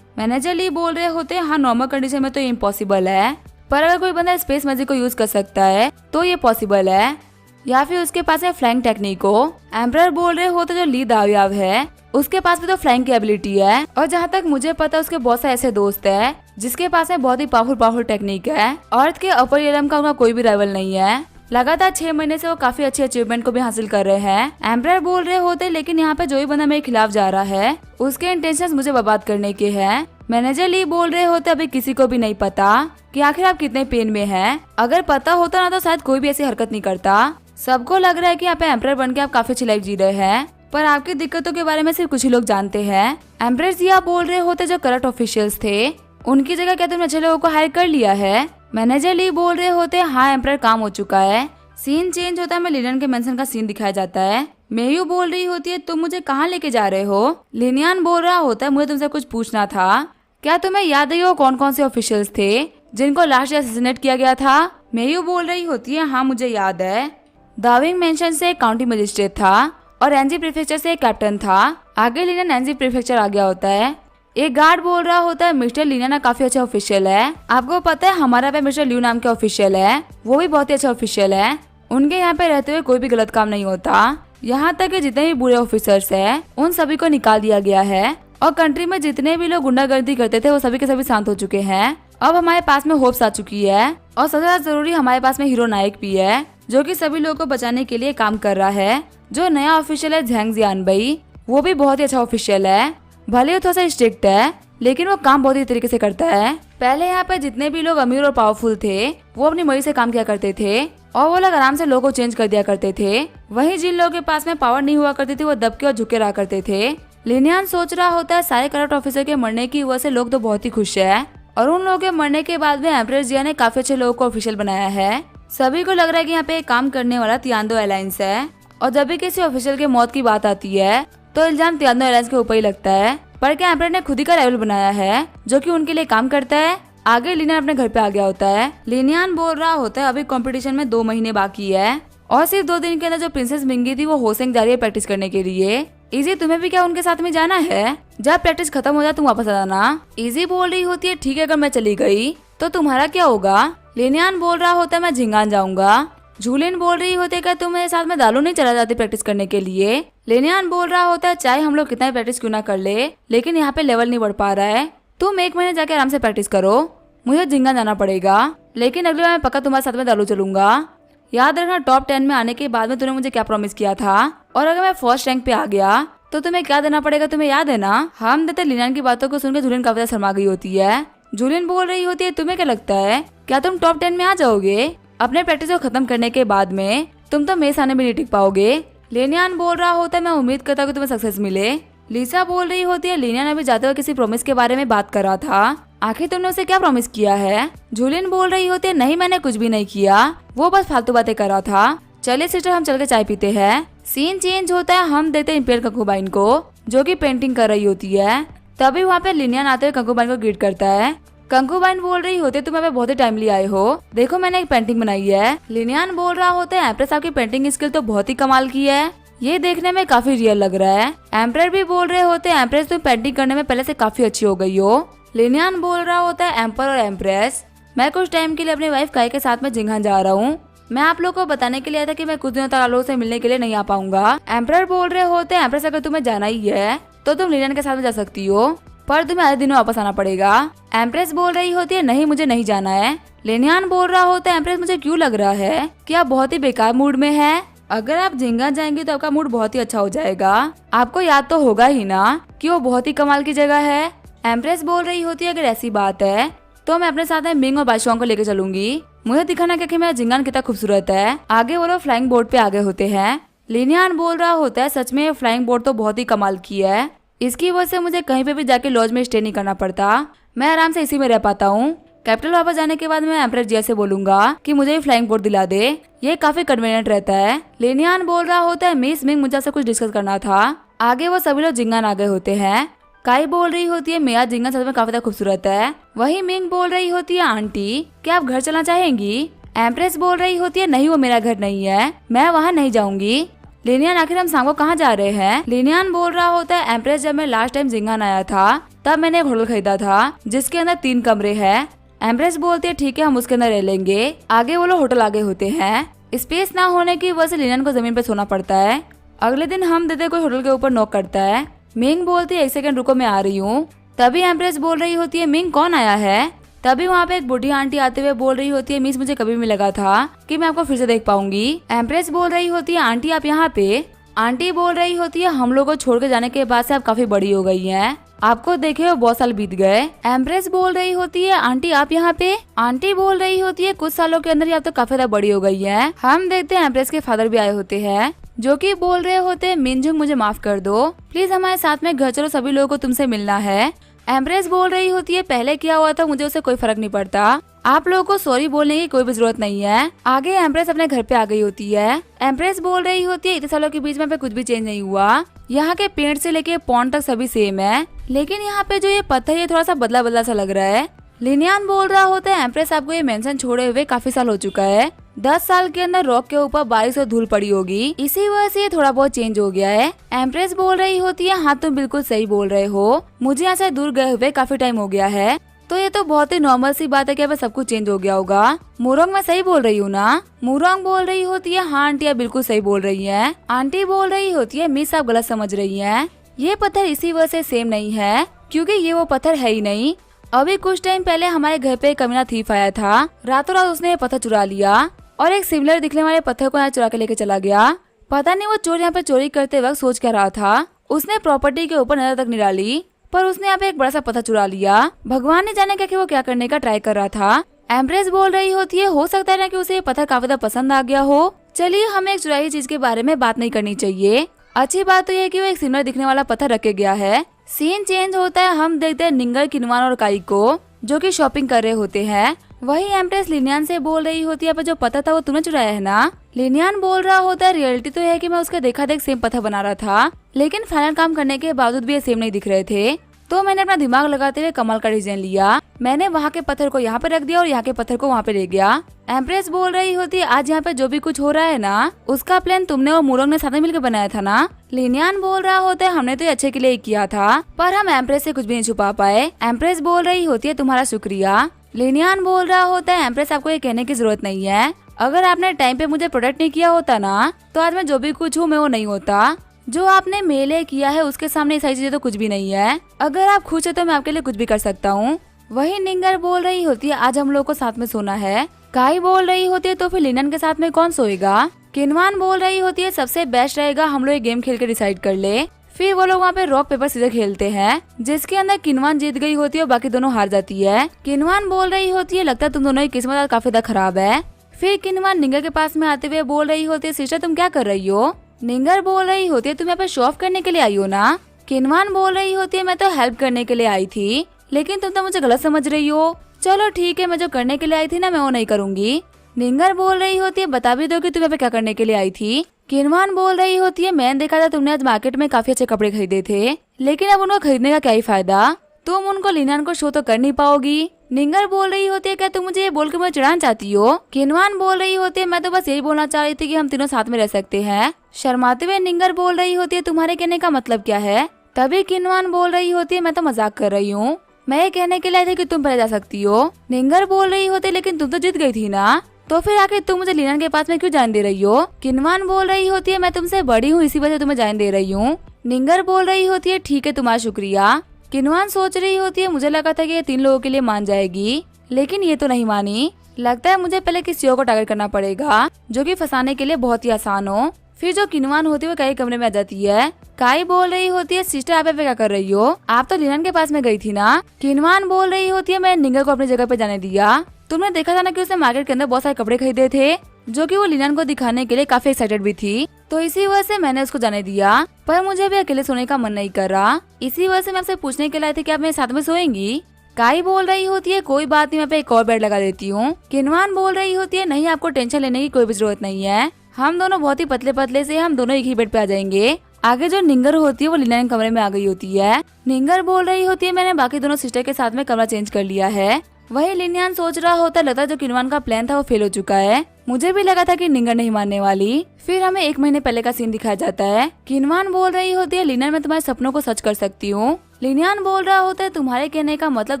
मैनेजर ली बोल रहे होते हाँ नॉर्मल कंडीशन में तो ये इम्पॉसिबल है, पर अगर कोई बंदा स्पेस मैजिक को यूज कर सकता है तो ये पॉसिबल है या फिर उसके पास है फ्लाइंग टेक्निक हो। एम्परर बोल रहे होते जो ली दावियाव है उसके पास भी तो फ्लाइंग की एबिलिटी है और जहाँ तक मुझे पता है उसके बहुत सारे ऐसे दोस्त है जिसके पास में बहुत ही पावरफुल टेक्निक है। अर्थ के अपर एलम का उनका कोई भी राइवल नहीं है। लगातार 6 महीने से वो काफी अच्छे अचीवमेंट को भी हासिल कर रहे हैं। एम्परर बोल रहे होते लेकिन यहाँ पे जो ही बंदा मेरे खिलाफ जा रहा है उसके इंटेंशंस मुझे बर्बाद करने के हैं। मैनेजर ली बोल रहे होते अभी किसी को भी नहीं पता कि आखिर आप कितने पेन में हैं। अगर पता होता ना तो शायद कोई भी ऐसी हरकत नहीं करता। सबको लग रहा है कि यहाँ पे एम्परर बन के आप काफी अच्छी लाइफ जी रहे हैं, पर आपकी दिक्कतों के बारे में सिर्फ कुछ ही लोग जानते हैं। एम्परर जिया बोल रहे होते जो करप्ट ऑफिशियल्स थे उनकी जगह क्या तुमने अच्छे लोगों को हायर कर लिया है? मैनेजर ली बोल रहे होते हैं हाँ एम्पर काम हो चुका है। सीन चेंज होता है, मैं लिनियन के मेंशन का सीन दिखाया जाता है। मेयू बोल रही होती है तुम मुझे कहाँ लेके जा रहे हो। लिनियन बोल रहा होता है मुझे तुमसे कुछ पूछना था, क्या तुम्हें याद है वो कौन कौन से ऑफिशियल्स थे जिनको लास्ट ईयर असैसिनेट किया गया था। मेयू बोल रही होती है हाँ मुझे याद है। दाविंग मेंशन से काउंटी मजिस्ट्रेट था और एनजी प्रीफेक्चर से कैप्टन था। आगे लिनियन एनजी प्रीफेक्चर आ गया होता है। एक गार्ड बोल रहा होता है मिस्टर लिनियन काफी अच्छा ऑफिशियल है। आपको पता है हमारा पे मिस्टर ल्यू नाम के ऑफिशियल है, वो भी बहुत ही अच्छा ऑफिशियल है। उनके यहाँ पे रहते हुए कोई भी गलत काम नहीं होता। यहाँ तक कि जितने भी बुरे ऑफिसर्स हैं उन सभी को निकाल दिया गया है और कंट्री में जितने भी लोग गुंडागर्दी करते थे वो सभी के सभी शांत हो चुके हैं। अब हमारे पास में होप्स आ चुकी है और सबसे ज्यादा जरूरी हमारे पास में हीरो नायक भी है जो कि सभी लोगों को बचाने के लिए काम कर रहा है। जो नया ऑफिशियल है झैंग जियानबई, वो भी बहुत ही अच्छा ऑफिशियल है। भले वो थोड़ा सा स्ट्रिक्ट है लेकिन वो काम बहुत ही तरीके से करता है। पहले यहाँ पे जितने भी लोग अमीर और पावरफुल थे वो अपनी मर्जी से काम किया करते थे और वो लोग आराम से लोगों को चेंज कर दिया करते थे। वहीं जिन लोगों के पास में पावर नहीं हुआ करती थी वो दबके और झुके रहा करते थे। लिनियन सोच रहा होता है सारे करप्ट ऑफिसर के मरने की वजह से लोग तो बहुत ही खुश है और उन लोगों के मरने के बाद में एम्प्रेस जिया ने काफी अच्छे लोगों को ऑफिशियल बनाया है। सभी को लग रहा है कि यहाँ पे काम करने वाला तियानदो अलायंस है और जब भी किसी ऑफिशियल के मौत की बात आती है तो इल्जाम तियानदो अलायंस के ऊपर ही लगता है। पर क्या एम्प्रेस ने खुद ही का राइवल बनाया है जो कि उनके लिए काम करता है। आगे लिनियन अपने घर पे आ गया होता है। लिनियन बोल रहा होता है अभी कंपटीशन में 2 महीने बाकी है और सिर्फ 2 दिन के अंदर जो प्रिंसेस मिंगी थी वो होसेंग जा रही है प्रैक्टिस करने के लिए। इजी तुम्हें भी क्या उनके साथ में जाना है? जब प्रैक्टिस खत्म हो जाए तुम वापस आ जाना। इजी बोल रही होती है ठीक है अगर मैं चली गई तो तुम्हारा क्या होगा। लिनियन बोल रहा होता है मैं झिंगान जाऊंगा। जूलियन बोल रही होती है क्या तुम मेरे साथ में दालू नहीं चला जाती प्रैक्टिस करने के लिए। लिनियन बोल रहा होता है चाहे हम लोग कितना भी प्रैक्टिस क्यों ना कर ले लेकिन यहाँ पे लेवल नहीं बढ़ पा रहा है। तुम 1 महीने जाके आराम से प्रैक्टिस करो, मुझे झिंगान जाना पड़ेगा लेकिन अगली बार मैं पक्का तुम्हारे साथ में दालू चलूंगा। याद रखना टॉप 10 में आने के बाद में तूने मुझे क्या प्रॉमिस किया था और अगर मैं फर्स्ट रैंक पे आ गया तो तुम्हें क्या देना पड़ेगा तुम्हें याद है ना। हम देते लिनियन की बातों को सुनकर जूलियन काफी शर्मा गई होती है। जूलियन बोल रही होती है तुम्हें क्या लगता है क्या तुम टॉप 10 में आ जाओगे? अपने प्रैक्टिस को खत्म करने के बाद में तुम तो मेरे सामने भी नहीं टिक पाओगे। लिनियन बोल रहा होता है मैं उम्मीद करता हूँ कि तुम्हें सक्सेस मिले। लिसा बोल रही होती है लिनियन अभी जाते हुए किसी प्रॉमिस के बारे में बात कर रहा था, आखिर तुमने उसे क्या प्रॉमिस किया है? जूलियन बोल रही होती है नहीं मैंने कुछ भी नहीं किया, वो बस फालतू बातें कर रहा था। चलिए सिस्टर हम चल के चाय पीते हैं। सीन चेंज होता है, हम देते हैं इंपेयर कंकुबाइन को जो कि पेंटिंग कर रही होती है। तभी वहाँ पे लिनियन आते हुए कंकुबाइन को ग्रीट करता है। कंकुबाइन बोल रही होती है तुम यहाँ पे बहुत ही टाइमली आए हो, देखो मैंने एक पेंटिंग बनाई है। लिनियन बोल रहा होता है एम्प्रेस आपकी पेंटिंग स्किल तो बहुत ही कमाल की है, ये देखने में काफी रियल लग रहा है। एम्प्रेस भी बोल रहे होते हैं एम्प्रेस तुम पेंटिंग करने में पहले से काफी अच्छी हो गई हो। लिनियन बोल रहा होता है एम्पर और एम्प्रेस मैं कुछ टाइम के लिए अपनी वाइफ काई के साथ में जिंघान जा रहा हूँ। मैं आप लोग को बताने के लिए आया था कि मैं कुछ दिनों तक आप लोगों से मिलने के लिए नहीं आ पाऊंगा। एम्पर बोल रहे होते हैं एम्प्रेस अगर तुम्हें जाना ही है तो तुम लिनियन के साथ में जा सकती हो पर तुम्हें आधे दिन में वापस आना पड़ेगा। एम्प्रेस बोल रही होती है नहीं मुझे नहीं जाना है। लिनियन बोल रहा होता है एम्प्रेस मुझे क्यों लग रहा है कि आप बहुत ही बेकार मूड में है, अगर आप जिंगा जाएंगे तो आपका मूड बहुत ही अच्छा हो जाएगा। आपको याद तो होगा ही ना कि वो बहुत ही कमाल की जगह है। एम्प्रेस बोल रही होती है अगर ऐसी बात है तो मैं अपने साथ में मिंग और बादशाह को लेकर चलूंगी, मुझे दिखाना क्या कि मेरा जिंगान कितना खूबसूरत है। आगे वो लोग फ्लाइंग बोर्ड पे आगे होते हैं। लिनियन बोल रहा होता है सच में फ्लाइंग बोर्ड तो बहुत ही कमाल की है, इसकी वजह से मुझे कहीं पे भी जाके लॉज में स्टे नहीं करना पड़ता, मैं आराम से इसी में रह पाता हूँ। कैपिटल वापस जाने के बाद मैं एम्प्रेस जिया से बोलूंगा कि मुझे भी फ्लाइंग बोर्ड दिला दे, ये काफी कन्वीनियंट रहता है। लिनियन बोल रहा होता है मिस मिंग मुझे से कुछ डिस्कस करना था। आगे वो सभी लोग जिंगान आ गए होते हैं। काई बोल रही होती है मेरा जिंगान सच में काफी ज्यादा खूबसूरत है। वही मिंग बोल रही होती है आंटी क्या आप घर चलना चाहेंगी? एम्प्रेस बोल रही होती है नहीं वो मेरा घर नहीं है, मैं वहाँ नहीं जाऊंगी। लिनियन आखिर हम शाम को कहाँ जा रहे हैं? लिनियन बोल रहा होता है एम्प्रेस जब मैं लास्ट टाइम जिंगान आया था तब मैंने एक होटल खरीदा था जिसके अंदर 3 कमरे हैं। एम्प्रेस बोलते हैं ठीक है हम उसके अंदर रह लेंगे। आगे वो लोग होटल आगे होते हैं। स्पेस ना होने की वजह से लिनियन को जमीन पे सोना पड़ता है। अगले दिन हम देते कोई होटल के ऊपर नॉक करता है। मिंग बोलती है 1 सेकंड रुको मैं आ रही हूँ। तभी एम्प्रेस बोल रही होती है मिंग कौन आया है? तभी वहाँ पे एक बूढ़ी आंटी आते हुए बोल रही होती है मिस मुझे कभी भी लगा था कि मैं आपको फिर से देख पाऊंगी। एम्प्रेस बोल रही होती है आंटी आप यहाँ पे? आंटी बोल रही होती है हम लोग को छोड़ के जाने के बाद से आप काफी बड़ी हो गई हैं, आपको देखे हुए बहुत साल बीत गए। एम्प्रेस बोल रही होती है आंटी आप यहाँ पे? आंटी बोल रही होती है कुछ सालों के अंदर ही आप तो काफी ज्यादा बड़ी हो गई है। हम देखते हैं एम्प्रेस के फादर भी आए होते हैं जो कि बोल रहे होते हैं मिनजुंग मुझे माफ कर दो, प्लीज हमारे साथ में घर चलो सभी लोगों को तुमसे मिलना है। एम्प्रेस बोल रही होती है पहले क्या हुआ था मुझे उससे कोई फर्क नहीं पड़ता, आप लोगों को सॉरी बोलने की कोई भी जरूरत नहीं है। आगे एम्प्रेस अपने घर पे आ गई होती है। एम्प्रेस बोल रही होती है इतने सालों के बीच में कुछ भी चेंज नहीं हुआ, यहाँ के पेड़ से लेके पॉन्ड तक सभी सेम है, लेकिन यहाँ पे जो ये पत्थर ये थोड़ा सा बदला बदला सा लग रहा है। लिनियान बोल रहा होता है एम्प्रेस आपको ये मेंशन छोड़े हुए काफी साल हो चुका है, 10 साल के अंदर रॉक के ऊपर बारिश और धूल पड़ी होगी, इसी वजह से ये थोड़ा बहुत चेंज हो गया है। एम्प्रेस बोल रही होती है हाँ तुम बिल्कुल सही बोल रहे हो, मुझे यहाँ से दूर गए हुए काफी टाइम हो गया है, तो ये तो बहुत ही नॉर्मल सी बात है कि अब सब कुछ चेंज हो गया होगा। मुरोंग मैं सही बोल रही हूँ ना? मुरोंग बोल रही होती है हाँ आंटी आप बिल्कुल सही बोल रही है। आंटी बोल रही होती है मिस आप गलत समझ रही है, ये पत्थर इसी वजह से सेम नहीं है क्योंकि ये वो पत्थर है ही नहीं। अभी कुछ टाइम पहले हमारे घर पे एक कमीना थीफ आया था, रातों रात उसने ये पत्थर चुरा लिया और एक सिमिलर दिखने वाले पत्थर को यहाँ चुरा के लेके चला गया। पता नहीं वो चोर यहाँ पे चोरी करते वक्त सोच क्या रहा था, उसने प्रॉपर्टी के ऊपर नजर तक नहीं डाली पर उसने यहाँ पे एक बड़ा सा पत्थर चुरा लिया। भगवान ने जाने क्या कि वो क्या करने का ट्राई कर रहा था। एम्प्रेस बोल रही होती है हो सकता है ना कि उसे ये पत्थर काफी ज्यादा पसंद आ गया हो। चलिए हमें एक चुराई चीज के बारे में बात नहीं करनी चाहिए। अच्छी बात तो ये है कि वो एक सिमिलर दिखने वाला पत्थर रखे गया है। सीन चेंज होता है, हम देखते हैं निंगर, किनवान और काई को जो कि शॉपिंग कर रहे होते हैं। वही एम्प्रेस लिनियान से बोल रही होती है पर जो पत्थर था वो तुमने चुराया है ना? लिनियान बोल रहा होता है रियलिटी तो है कि मैं उसका देखा देख सेम पत्थर बना रहा था, लेकिन फाइनल काम करने के बावजूद भी ये सेम नहीं दिख रहे थे, तो मैंने अपना दिमाग लगाते हुए कमाल का डिजाइन लिया। मैंने वहाँ के पत्थर को यहाँ पे रख दिया और यहाँ के पत्थर को वहाँ पे ले गया। एम्प्रेस बोल रही होती है आज यहाँ पे जो भी कुछ हो रहा है ना उसका प्लान तुमने और मुरोंग ने साथ में मिलकर बनाया था ना? लिनियान बोल रहा होता है हमने तो ये अच्छे के लिए किया था पर हम एम्प्रेस से कुछ भी नहीं छुपा पाए। एम्प्रेस बोल रही होती है तुम्हारा शुक्रिया। लिनियान बोल रहा होता है एम्प्रेस आपको ये कहने की जरूरत नहीं है, अगर आपने टाइम पे मुझे प्रोटेक्ट नहीं किया होता ना तो आज मैं जो भी कुछ हूँ मैं वो नहीं होता। जो आपने मेले किया है उसके सामने ये सारी चीजें तो कुछ भी नहीं है, अगर आप खुश है तो मैं आपके लिए कुछ भी कर सकता हूँ। वही निंगर बोल रही होती है आज हम लोग को साथ में सोना है। काई बोल रही होती है तो फिर लिनन के साथ में कौन सोएगा? किनवान बोल रही होती है सबसे बेस्ट रहेगा हम लोग एक गेम खेल के डिसाइड कर ले। फिर वो लोग वहाँ पे रॉक पेपर सीजर खेलते हैं जिसके अंदर किनवान जीत गई होती है और बाकी दोनों हार जाती है। किनवान बोल रही होती है लगता है तुम दोनों की किस्मत आज काफी ज्यादा खराब है। फिर किनवान निंगर के पास में आते हुए बोल रही होती है सिस्टर तुम क्या कर रही हो? निंगर बोल रही होती है तुम यहाँ पे शो ऑफ करने के लिए आई हो ना? किनवान बोल रही होती है मैं तो हेल्प करने के लिए आई थी, लेकिन तुम तो मुझे गलत समझ रही हो। चलो ठीक है मैं जो करने के लिए आई थी ना मैं वो नहीं करूंगी। निंगर बोल रही होती है बता भी दो कि तुम यहाँ पे क्या करने के लिए आई थी। किनवान बोल रही होती है मैंने देखा था तुमने आज मार्केट में काफी अच्छे कपड़े खरीदे थे, लेकिन अब उनको खरीदने का क्या ही फायदा, तुम उनको लिनियान को शो तो कर नहीं पाओगी। निंगर बोल रही होती है क्या तुम मुझे ये बोल के मुझे चिढ़ाना चाहती हो? किनवान बोल रही होती है मैं तो बस यही बोलना चाह रही थी कि हम तीनों साथ में रह सकते हैं। शर्माते हुए निंगर बोल रही होती है तुम्हारे कहने का मतलब क्या है? तभी किनवान बोल रही होती है मैं तो मजाक कर रही हूँ, मैं ये कहने के लिए थी कि तुम पहले जा सकती हो। निंगर बोल रही होती है लेकिन तुम तो जीत गई थी ना, तो फिर आखिर तुम मुझे लिनन के पास में क्यों जाने दे रही हो? किनवान बोल रही होती है मैं तुमसे बड़ी हूँ इसी वजह से तुम्हें जाने दे रही हूँ। निंगर बोल रही होती है ठीक है तुम्हारा शुक्रिया। किनवान सोच रही होती है मुझे लगा था कि ये 3 लोगों के लिए मान जाएगी, लेकिन ये तो नहीं मानी। लगता है मुझे पहले किसी और को टारगेट करना पड़ेगा जो कि फंसाने के लिए बहुत ही आसान हो। फिर जो किनवान होती है वो कई कमरे में आ जाती है। काई बोल रही होती है सिस्टर आप क्या कर रही हो? आप तो लिनन के पास में गई थी ना? किनवान बोल रही होती है मैं निंगर को अपनी जगह पे जाने दिया, तुमने देखा था ना कि उसने मार्केट के अंदर बहुत सारे कपड़े खरीदे थे जो कि वो लिनन को दिखाने के लिए काफी एक्साइटेड भी थी, तो इसी वजह से मैंने उसको जाने दिया। पर मुझे भी अकेले सोने का मन नहीं कर रहा, इसी वजह से मैं आपसे पूछने के लिए थी कि आप मेरे साथ में सोएंगी। काई बोल रही होती है कोई बात नहीं मैं पे एक और बेड लगा देती हूँ। किनवान बोल रही होती है नहीं आपको टेंशन लेने की कोई भी जरूरत नहीं है, हम दोनों बहुत ही पतले पतले से हम दोनों एक ही बेड पे आ जाएंगे। आगे जो निंगर होती है वो लिनन के कमरे में आ गई होती है। निंगर बोल रही होती है मैंने बाकी दोनों सिस्टर के साथ में कमरा चेंज कर लिया है। वही लिनियान सोच रहा होता लगता है जो किनवान का प्लान था वो फेल हो चुका है, मुझे भी लगा था कि निंगर नहीं मानने वाली। फिर हमें 1 महीने पहले का सीन दिखाया जाता है। किनवान बोल रही होती है लिनियान मैं तुम्हारे सपनों को सच कर सकती हूँ। लिनियान बोल रहा होता है तुम्हारे कहने का मतलब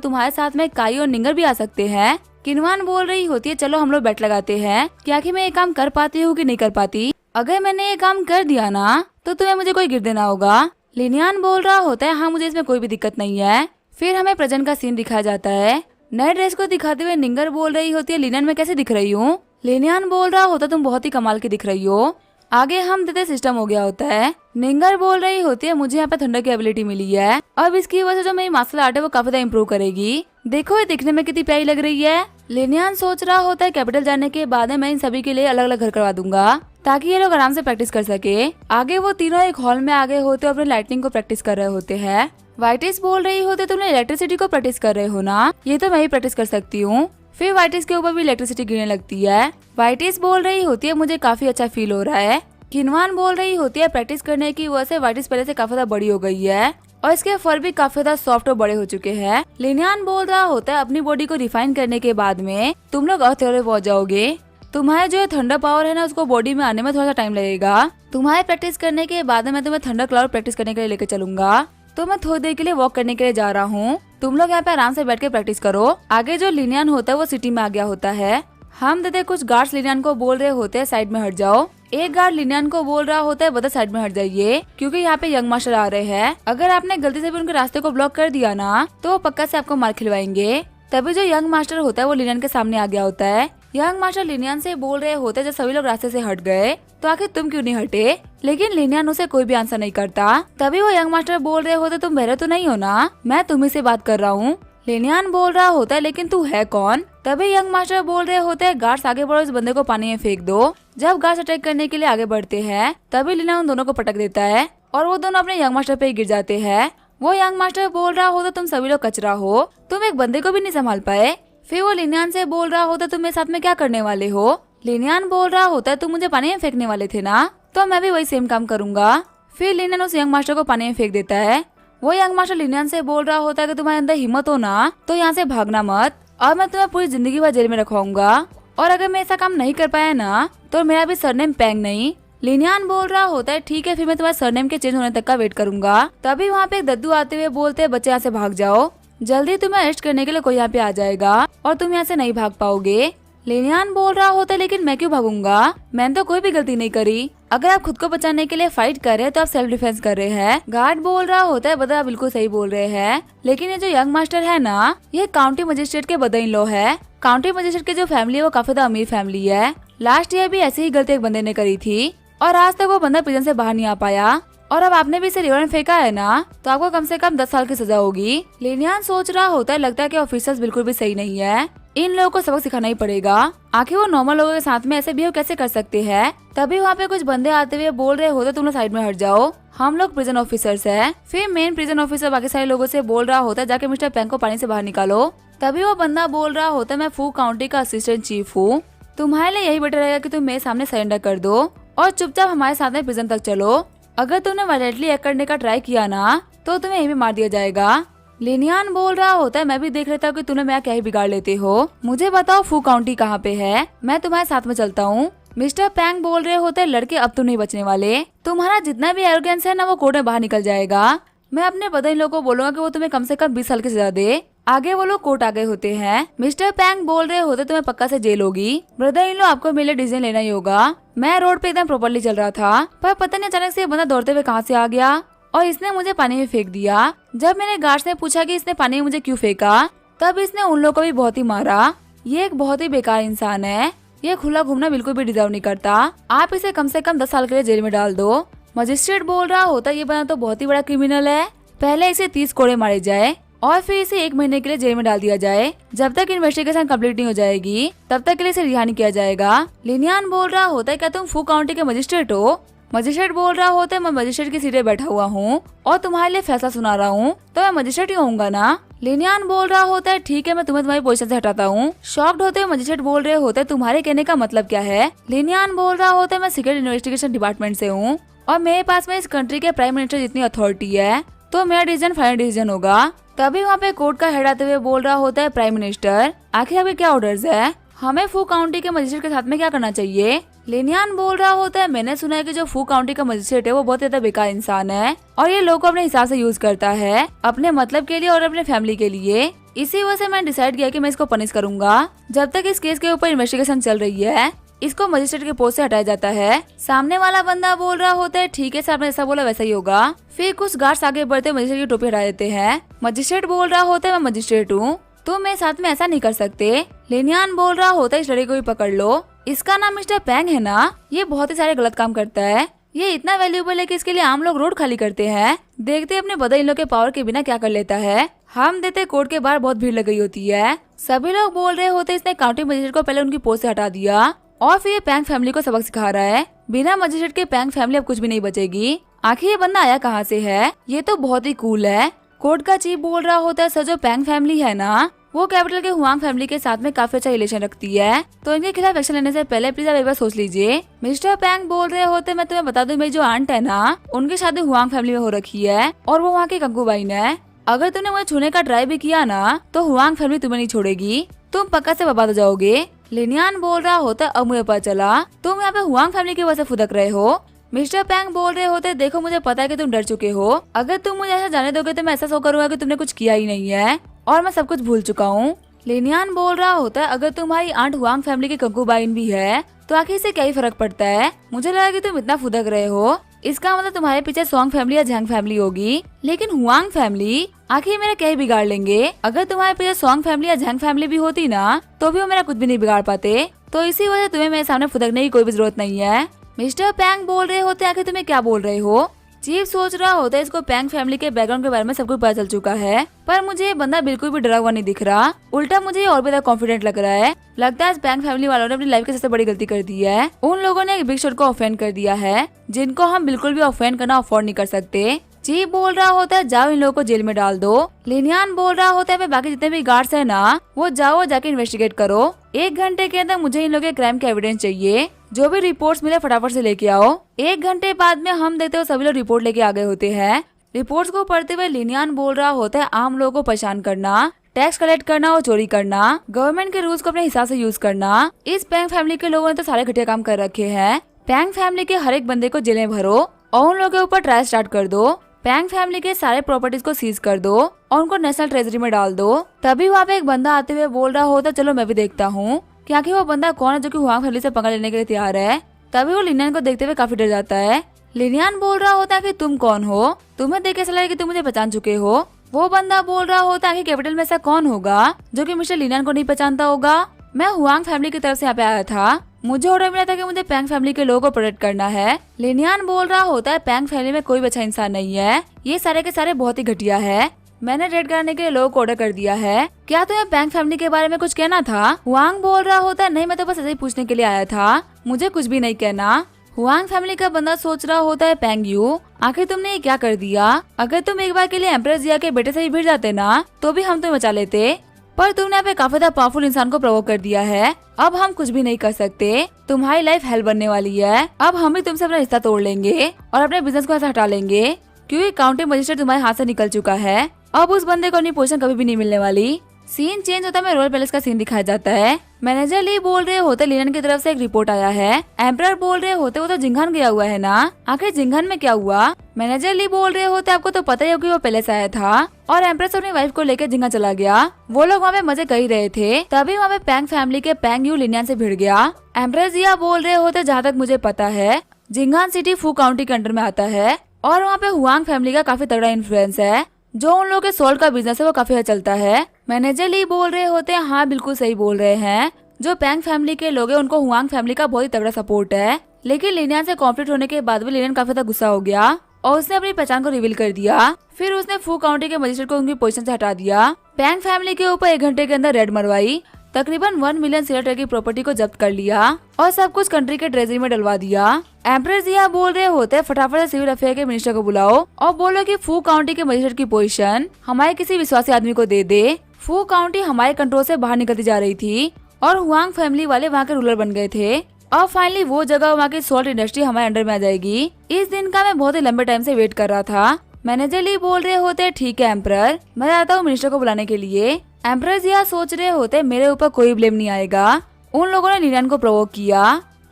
तुम्हारे साथ में काई और निंगर भी आ सकते हैं। किनवान बोल रही होती है चलो हम लोग बेट लगाते हैं कि आखिर मैं ये काम कर पाती हूँ कि नहीं कर पाती, अगर मैंने ये काम कर दिया ना तो तुम्हें मुझे कोई गिर देना होगा। लिनियान बोल रहा होता है हाँ मुझे इसमें कोई भी दिक्कत नहीं है। फिर हमें प्रेजेंट का सीन दिखाया जाता है। नए ड्रेस को दिखाते हुए निंगर बोल रही होती है लिनियान मैं कैसे दिख रही हूँ? लिनियान बोल रहा होता तुम बहुत ही कमाल की दिख रही हो। आगे हम देते सिस्टम हो गया होता है। निंगर बोल रही होती है मुझे यहाँ पे थंडर की एबिलिटी मिली है, अब इसकी वजह से जो मेरी मार्शल आर्ट है वो काफी ज्यादा इम्प्रूव करेगी, देखो ये दिखने में कितनी प्यारी लग रही है। लिनियान सोच रहा होता है कैपिटल जाने के बाद मैं इन सभी के लिए अलग अलग घर करवा दूंगा ताकि ये लोग आराम से प्रैक्टिस कर सके। आगे वो तीनों एक हॉल में आगे होते और अपने लाइटनिंग को प्रैक्टिस कर रहे होते हैं। वाइटिस बोल रही होते तुमने इलेक्ट्रिसिटी को प्रैक्टिस कर रहे हो ना, ये तो मैं ही प्रैक्टिस कर सकती हूँ। फिर वाइटिस के ऊपर भी इलेक्ट्रिसिटी गिरने लगती है। वाइटिस बोल रही होती है मुझे काफी अच्छा फील हो रहा है। किनवान बोल रही होती है प्रैक्टिस करने की वजह से वाइटिस पहले से काफी ज्यादा बड़ी हो गई है और इसके फर भी काफी ज्यादा सॉफ्ट और बड़े हो चुके हैं। लिनियान बोल रहा होता है अपनी बॉडी को रिफाइन करने के बाद में तुम लोग अर्थ पे पहुंच जाओगे। तुम्हारे जो थंडर पावर है ना उसको बॉडी में आने में थोड़ा सा टाइम लगेगा। तुम्हारे प्रैक्टिस करने के बाद में मैं तुम्हें थंडर क्लाउड प्रैक्टिस करने के लिए लेकर चलूंगा। तो मैं थोड़ी देर के लिए वॉक करने के लिए जा रहा हूँ। तुम लोग यहाँ पे आराम से बैठ के प्रैक्टिस करो। आगे जो लिनियान होता है वो सिटी में आ गया होता है। हम देते कुछ गार्ड्स लिनियान को बोल रहे होते हैं साइड में हट जाओ। एक गार्ड लिनियान को बोल रहा होता है बदर साइड में हट जाइए क्योंकि यहाँ पे यंग मास्टर आ रहे हैं। अगर आपने गलती से भी उनके रास्ते को ब्लॉक कर दिया ना तो वो पक्का से आपको मार खिलवाएंगे। तभी जो यंग मास्टर होता है वो लिनियान के सामने आ गया होता है। यंग मास्टर लिनियान से बोल रहे होते जब सभी लोग रास्ते से हट गए तो आखिर तुम क्यों नहीं हटे, लेकिन लिनियान उसे कोई भी आंसर नहीं करता। तभी वो यंग मास्टर बोल रहे होते तुम बहरे तो नहीं हो ना, मैं तुम्ही से बात कर रहा हूँ। लिनियान बोल रहा होता है लेकिन तू है कौन। तभी यंग मास्टर बोल रहे होते हैं गार्ड्स आगे बढ़ो, इस बंदे को पानी में फेंक दो। जब गार्ड्स अटैक करने के लिए आगे बढ़ते हैं तभी लिनियान उन दोनों को पटक देता है और वो दोनों अपने यंग मास्टर पे गिर जाते हैं। वो यंग मास्टर बोल रहा होता तुम सभी लोग कचरा हो, तुम एक बंदे को भी नहीं संभाल पाए। फिर वो लिनियान से बोल रहा होता तुम मेरे साथ में क्या करने वाले हो। लिनियान बोल रहा होता है तुम मुझे पानी में फेंकने वाले थे ना, तो मैं भी वही सेम काम करूंगा। फिर लिनियान उस यंग मास्टर को पानी में फेंक देता है। वो यंग मास्टर लिनियान से बोल रहा होता है कि तुम्हारे अंदर हिम्मत हो ना तो यहाँ से भागना मत और मैं तुम्हें पूरी जिंदगी भर जेल में रखवाऊंगा। और अगर मैं ऐसा काम नहीं कर पाया ना तो मेरा भी सरनेम पैंग नहीं। लिनियान बोल रहा होता है ठीक है फिर मैं तुम्हारे सरनेम के चेंज होने तक का वेट करूंगा। तभी वहाँ पे एक दद्दू आते हुए बोलते हैं बच्चे यहाँ से भाग जाओ, जल्दी तुम्हें अरेस्ट करने के लिए कोई यहाँ पे आ जाएगा और तुम यहाँ से नहीं भाग पाओगे। लिनियान बोल रहा होता है लेकिन मैं क्यों भागूंगा, मैंने तो कोई भी गलती नहीं करी। अगर आप खुद को बचाने के लिए फाइट कर रहे हैं तो आप सेल्फ डिफेंस कर रहे हैं। गार्ड बोल रहा होता है बदर आप बिल्कुल सही बोल रहे हैं, लेकिन ये जो यंग मास्टर है ना ये काउंटी मजिस्ट्रेट के बदर इन लॉ है। काउंटी मजिस्ट्रेट की जो फैमिली है वो काफी ज्यादा अमीर फैमिली है। लास्ट ईयर भी ऐसी ही गलती एक बंदे ने करी थी और आज तक वो बंदा प्रिजन से बाहर नहीं आ पाया। और अब आपने भी इसे रिवर में फेंका है ना तो आपको कम से कम 10 साल की सजा होगी। लिनियान सोच रहा होता है लगता है कि ऑफिसर्स बिल्कुल भी सही नहीं है, इन लोगों को सबक सिखाना ही पड़ेगा। आखिर वो नॉर्मल लोगों के साथ में ऐसे बिहेव कैसे कर सकते हैं। तभी वहाँ पे कुछ बंदे आते हुए बोल रहे होते तुम लोग साइड में हट जाओ, हम लोग प्रिजन ऑफिसर्स हैं। फिर मेन प्रिजन ऑफिसर बाकी सारे लोगों से बोल रहा होता है जाके मिस्टर पैंग को पानी से बाहर निकालो। तभी वो बंदा बोल रहा होता है मैं फू काउंटी का असिस्टेंट चीफ हूँ, तुम्हारे लिए यही बेटर रहेगा कि तुम मेरे सामने सरेंडर कर दो और चुपचाप हमारे साथ में प्रिजन तक चलो। अगर तुमने वायलेंटली एक्ट करने का ट्राई किया ना तो तुम्हें यहीं पे मार दिया जाएगा। लिनियान बोल रहा होता है मैं भी देख लेता हूँ कि तूने मेरा क्या ही बिगाड़ लेते हो, मुझे बताओ फू काउंटी कहाँ पे है, मैं तुम्हारे साथ में चलता हूँ। मिस्टर पैंग बोल रहे होते हैं लड़के अब तुम नहीं बचने वाले, तुम्हारा जितना भी एरोगेंस है ना वो कोर्ट में बाहर निकल जाएगा। मैं अपने बदन लोगों को बोलूंगा कि वो तुम्हें कम से कम 20 साल की सजा दे। आगे वो लोग कोर्ट आ गए होते हैं। मिस्टर पैंग बोल रहे होते तुम्हें पक्का से जेल होगी, ब्रदर इन लोग आपको मेरे डिसीजन लेना ही होगा। मैं रोड पे एकदम प्रॉपर्ली चल रहा था पर पता नहीं अचानक से ये बंदा दौड़ते हुए कहाँ से आ गया और इसने मुझे पानी में फेंक दिया। जब मैंने गार्ड से पूछा कि इसने पानी में मुझे क्यों फेंका तब इसने उन लोगों को भी बहुत ही मारा। ये एक बहुत ही बेकार इंसान है, ये खुला घूमना बिल्कुल भी डिजर्व नहीं करता, आप इसे कम से कम 10 साल के लिए जेल में डाल दो। मजिस्ट्रेट बोल रहा होता ये बंदा तो बहुत ही बड़ा क्रिमिनल है, पहले इसे 30 कोड़े मारे जाए और फिर इसे 1 महीने के लिए जेल में डाल दिया जाए। जब तक इन्वेस्टिगेशन कंप्लीट नहीं हो जाएगी तब तक के लिए इसे रिहा नहीं किया जाएगा। लिनियान बोल रहा होता है क्या तुम फू काउंटी के मजिस्ट्रेट हो। मजिस्ट्रेट बोल रहा होता है मैं मजिस्ट्रेट की सीट पे बैठा हुआ हूँ और तुम्हारे लिए फैसला सुना रहा हूँ तो मैं मजिस्ट्रेट ही होऊंगा ना। लिनियान बोल रहा होता है ठीक है मैं तुम्हें तुम्हारी पोजीशन से हटाता हूँ। शॉक्ड होते हुए मजिस्ट्रेट बोल रहे होते तुम्हारे कहने का मतलब क्या है। लिनियान बोल रहा होता है मैं सीक्रेट इन्वेस्टिगेशन डिपार्टमेंट से हूँ और मेरे पास में इस कंट्री के प्राइम मिनिस्टर जितनी अथॉरिटी है तो मेरा डिसीजन फाइनल डिसीजन होगा। तभी वहाँ पे कोर्ट का हेड आते हुए बोल रहा होता है प्राइम मिनिस्टर आखिर आपके क्या ऑर्डर्स है, हमें फू काउंटी के मजिस्ट्रेट के साथ में क्या करना चाहिए। लिनियान बोल रहा होता है मैंने सुना है कि जो फू काउंटी का मजिस्ट्रेट है वो बहुत ज्यादा बेकार इंसान है और ये लोगों को अपने हिसाब से यूज करता है अपने मतलब के लिए और अपने फैमिली के लिए। इसी वजह से मैंने डिसाइड किया कि मैं इसको पनिश करूंगा। जब तक इस केस के ऊपर इन्वेस्टिगेशन चल रही है इसको मजिस्ट्रेट के पोस्ट से हटाया जाता है। सामने वाला बंदा बोल रहा होता है ठीक है सर आपने जैसा बोला वैसा ही होगा। फिर कुछ गार्ड्स आगे बढ़ते मजिस्ट्रेट की टोपी हटा देते हैं। मजिस्ट्रेट बोल रहा होता है मैं मजिस्ट्रेट हूँ तो मेरे साथ में ऐसा नहीं कर सकते। लिनियान बोल रहा होता है इस लड़के को भी पकड़ लो, इसका नाम मिस्टर पैंग है ना, ये बहुत ही सारे गलत काम करता है, ये इतना वैल्यूएबल है कि इसके लिए आम लोग रोड खाली करते हैं। देखते अपने बदल इन लोग के पावर के बिना क्या कर लेता है। हम देते कोर्ट के बाहर बहुत भीड़ लग गई होती है। सभी लोग बोल रहे होते इसने काउंटी मजिस्ट्रेट को पहले उनकी पोस्ट से हटा दिया और फिर ये पैंग फैमिली को सबक सिखा रहा है। बिना मजिस्ट्रेट के पैंग फैमिली अब कुछ भी नहीं बचेगी। आखिर ये बंदा आया कहाँ से है, ये तो बहुत ही कूल है। कोर्ट का चीफ बोल रहा होता है सर जो पैंग फैमिली है ना वो कैपिटल के हुआंग फैमिली के साथ में काफी अच्छा रिलेशन रखती है, तो इनके खिलाफ एक्शन लेने से पहले प्लीज आप एक बार सोच लीजिए। मिस्टर पैंग बोल रहे होते, मैं तुम्हें बता दूं, मेरी जो आंट है ना, उनकी शादी हुआंग फैमिली में हो रखी है और वो वहाँ की कंकूबाइन है। अगर तुमने मुझे छूने का ट्राई भी किया ना, तो हुआंग फैमिली तुम्हें नहीं छोड़ेगी, तुम पक्का से बर्बाद हो जाओगे। लिनियान बोल रहा होता, अब मुझे पता चला तुम यहाँ पे हुआंग फैमिली की वजह से फुदक रहे हो। मिस्टर पैंग बोल रहे होते, देखो मुझे पता है कि तुम डर चुके हो, अगर तुम मुझे ऐसा जाने दोगे तो मैं ऐसा सो करूंगा कि तुमने कुछ किया ही नहीं है और मैं सब कुछ भूल चुका हूँ। लिनियान बोल रहा होता है, अगर तुम्हारी आंट हुआंग फैमिली की कंकूबाइन भी है तो आखिर इससे क्या ही फर्क पड़ता है। मुझे लगा कि तुम इतना फुदक रहे हो, इसका मतलब तुम्हारे पीछे सोंग फैमिली या झैंग फैमिली होगी, लेकिन हुआंग फैमिली आखिर मेरा क्या ही बिगाड़ लेंगे। अगर तुम्हारे पीछे सोंग फैमिली या झैंग फैमिली भी होती ना, तो भी वो मेरा कुछ भी नहीं बिगाड़ पाते, तो इसी वजह तुम्हें मेरे सामने फुदकने की कोई भी जरूरत नहीं है। मिस्टर पैंग बोल रहे होते, आखिर तुम्हें क्या बोल रहे हो। चीफ सोच रहा होता है, इसको पैंग फैमिली के बैकग्राउंड के बारे में सब कुछ पता चल चुका है, पर मुझे ये बंदा बिल्कुल भी डरा हुआ नहीं दिख रहा, उल्टा मुझे ये और भी ज्यादा कॉन्फिडेंट लग रहा है। लगता है इस पैंग फैमिली वालों ने अपनी लाइफ की सबसे बड़ी गलती कर दी है। उन लोगों ने एक बिग शॉट को ऑफेंड कर दिया है, जिनको हम बिल्कुल भी ऑफेंड करना अफोर्ड नहीं कर सकते। चीफ बोल रहा होता है, जाओ इन लोगों को जेल में डाल दो। लिनियान बोल रहा होता है, बाकी जितने भी गार्ड्स है ना, वो जाओ जाके इन्वेस्टिगेट करो। 1 घंटे के अंदर मुझे इन लोगों के क्राइम के एविडेंस चाहिए, जो भी रिपोर्ट्स मिले फटाफट से लेके आओ। 1 घंटे बाद में हम देखते हो सभी लोग रिपोर्ट लेके आ गए होते हैं। रिपोर्ट्स को पढ़ते हुए लिनियान बोल रहा होता है, आम लोगों को परेशान करना, टैक्स कलेक्ट करना और चोरी करना, गवर्नमेंट के रूल्स को अपने हिसाब से यूज करना, इस पैंग फैमिली के लोगों ने तो सारे घटिया काम कर रखे हैं। पैंग फैमिली के हर एक बंदे को जेल में भरो और उन लोगों के ऊपर ट्रायल स्टार्ट कर दो। पैंग फैमिली के सारे प्रॉपर्टीज को सीज कर दो और उनको नेशनल ट्रेजरी में डाल दो। तभी वहाँ पे एक बंदा आते हुए बोल रहा होता, चलो मैं भी देखता हूँ कि आखिर वो बंदा कौन है जो कि हुआंग फैमिली से पंगा लेने के लिए तैयार है। तभी वो लिनियान को देखते हुए काफी डर जाता है। लिनियान बोल रहा होता है कि तुम कौन हो, तुम्हें देख ऐसा लगे कि तुम मुझे पहचान चुके हो। वो बंदा बोल रहा होता है कि कैपिटल में ऐसा कौन होगा जो कि मिस्टर लिनियान को नहीं पहचानता होगा। मैं हुआंग फैमिली की तरफ से यहाँ पे आया था, मुझे ऑर्डर मिला था कि मुझे पैंग फैमिली के लोगों को प्रोटेक्ट करना है। लिनियान बोल रहा होता है, पैंग फैमिली में कोई भी अच्छा इंसान नहीं है, ये सारे के सारे बहुत ही घटिया है। मैंने रेड कराने के लिए लोगों को ऑर्डर कर दिया है। क्या तुम्हें पैंग फैमिली के बारे में कुछ कहना था। हुआंग बोल रहा होता है, नहीं मैं तो बस ऐसे ही पूछने के लिए आया था, मुझे कुछ भी नहीं कहना। हुआंग फैमिली का बंदा सोच रहा होता है, पैंग यू आखिर तुमने ये क्या कर दिया। अगर तुम एक बार के लिए एम्प्रेस जिया के बेटे से ही भिड़ जाते ना, तो भी हम तुम्हें बचा लेते, पर तुमने यहाँ पे काफी ज्यादा पावरफुल इंसान को प्रोवोक कर दिया है। अब हम कुछ भी नहीं कर सकते, तुम्हारी लाइफ हेल बनने वाली है। अब हम भी तुमसे अपना रिश्ता तोड़ लेंगे और अपने बिजनेस को ऐसा हटा लेंगे, क्योंकि काउंटी मजिस्ट्रेट तुम्हारे हाथ से निकल चुका है। अब उस बंदे को अपनी पोजीशन कभी भी नहीं मिलने वाली। सीन चेंज होता है, रॉयल पैलेस का सीन दिखाया जाता है। मैनेजर ली बोल रहे होते, लिनियन की तरफ से एक रिपोर्ट आया है। एम्परर बोल रहे होते, वो तो जिंघान गया हुआ है ना, आखिर जिंघान में क्या हुआ। मैनेजर ली बोल रहे होते, आपको तो पता ही होगा वो पैलेस आया था और एम्प्रेस अपनी वाइफ को लेकर जिंघान चला गया। वो लोग वहाँ पे मजे कर ही रहे थे, तभी वहाँ पे पैंग फैमिली के पैंग यू लिनियन से भिड़ गया। एम्प्रेस जिया बोल रहे होते, जहाँ तक मुझे पता है जिंघान सिटी फू काउंटी के अंडर में आता है और वहाँ पे हुआंग फैमिली का काफी तगड़ा इन्फ्लुएंस है। जो उन लोगों के सोल्ड का बिजनेस है वो काफी अच्छा चलता है। मैनेजर ली बोल रहे होते हैं, हाँ बिल्कुल सही बोल रहे हैं, जो पैंग फैमिली के लोग हैं उनको हुआंग फैमिली का बहुत ही तगड़ा सपोर्ट है। लेकिन लिनियन से कॉन्फ्लिक्ट होने के बाद भी लिनियन काफी ज्यादा गुस्सा हो गया और उसने अपनी पहचान को रिवील कर दिया। फिर उसने फू काउंटी के मजिस्ट्रेट को उनकी पोजीशन से हटा दिया। पैंग फैमिली के ऊपर 1 घंटे के अंदर रेड मरवाई, तकरीबन 1 मिलियन सिलेटर की प्रॉपर्टी को जब्त कर लिया और सब कुछ कंट्री के ट्रेजरी में डलवा दिया। एम्प्रेस जिया बोल रहे होते, फटाफट से सिविल अफेयर के मिनिस्टर को बुलाओ और बोलो कि फू काउंटी के मजिस्ट्रेट की पोजीशन हमारे किसी विश्वासी आदमी को दे दे। फू काउंटी हमारे कंट्रोल से बाहर निकलती जा रही थी और हुआंग फैमिली वाले वहाँ के रूलर बन गए थे और फाइनली वो जगह वहाँ की सोल्ट इंडस्ट्री हमारे अंडर में आ जाएगी। इस दिन का मैं बहुत ही लंबे टाइम से वेट कर रहा था। मैनेजर ली बोल रहे होते, ठीक है एम्प्रर, मैं आता हूँ मिनिस्टर को बुलाने के लिए। एम्प्रर जिया सोच रहे होते, मेरे ऊपर कोई ब्लेम नहीं आएगा, उन लोगों ने लिनियन को प्रोवोक किया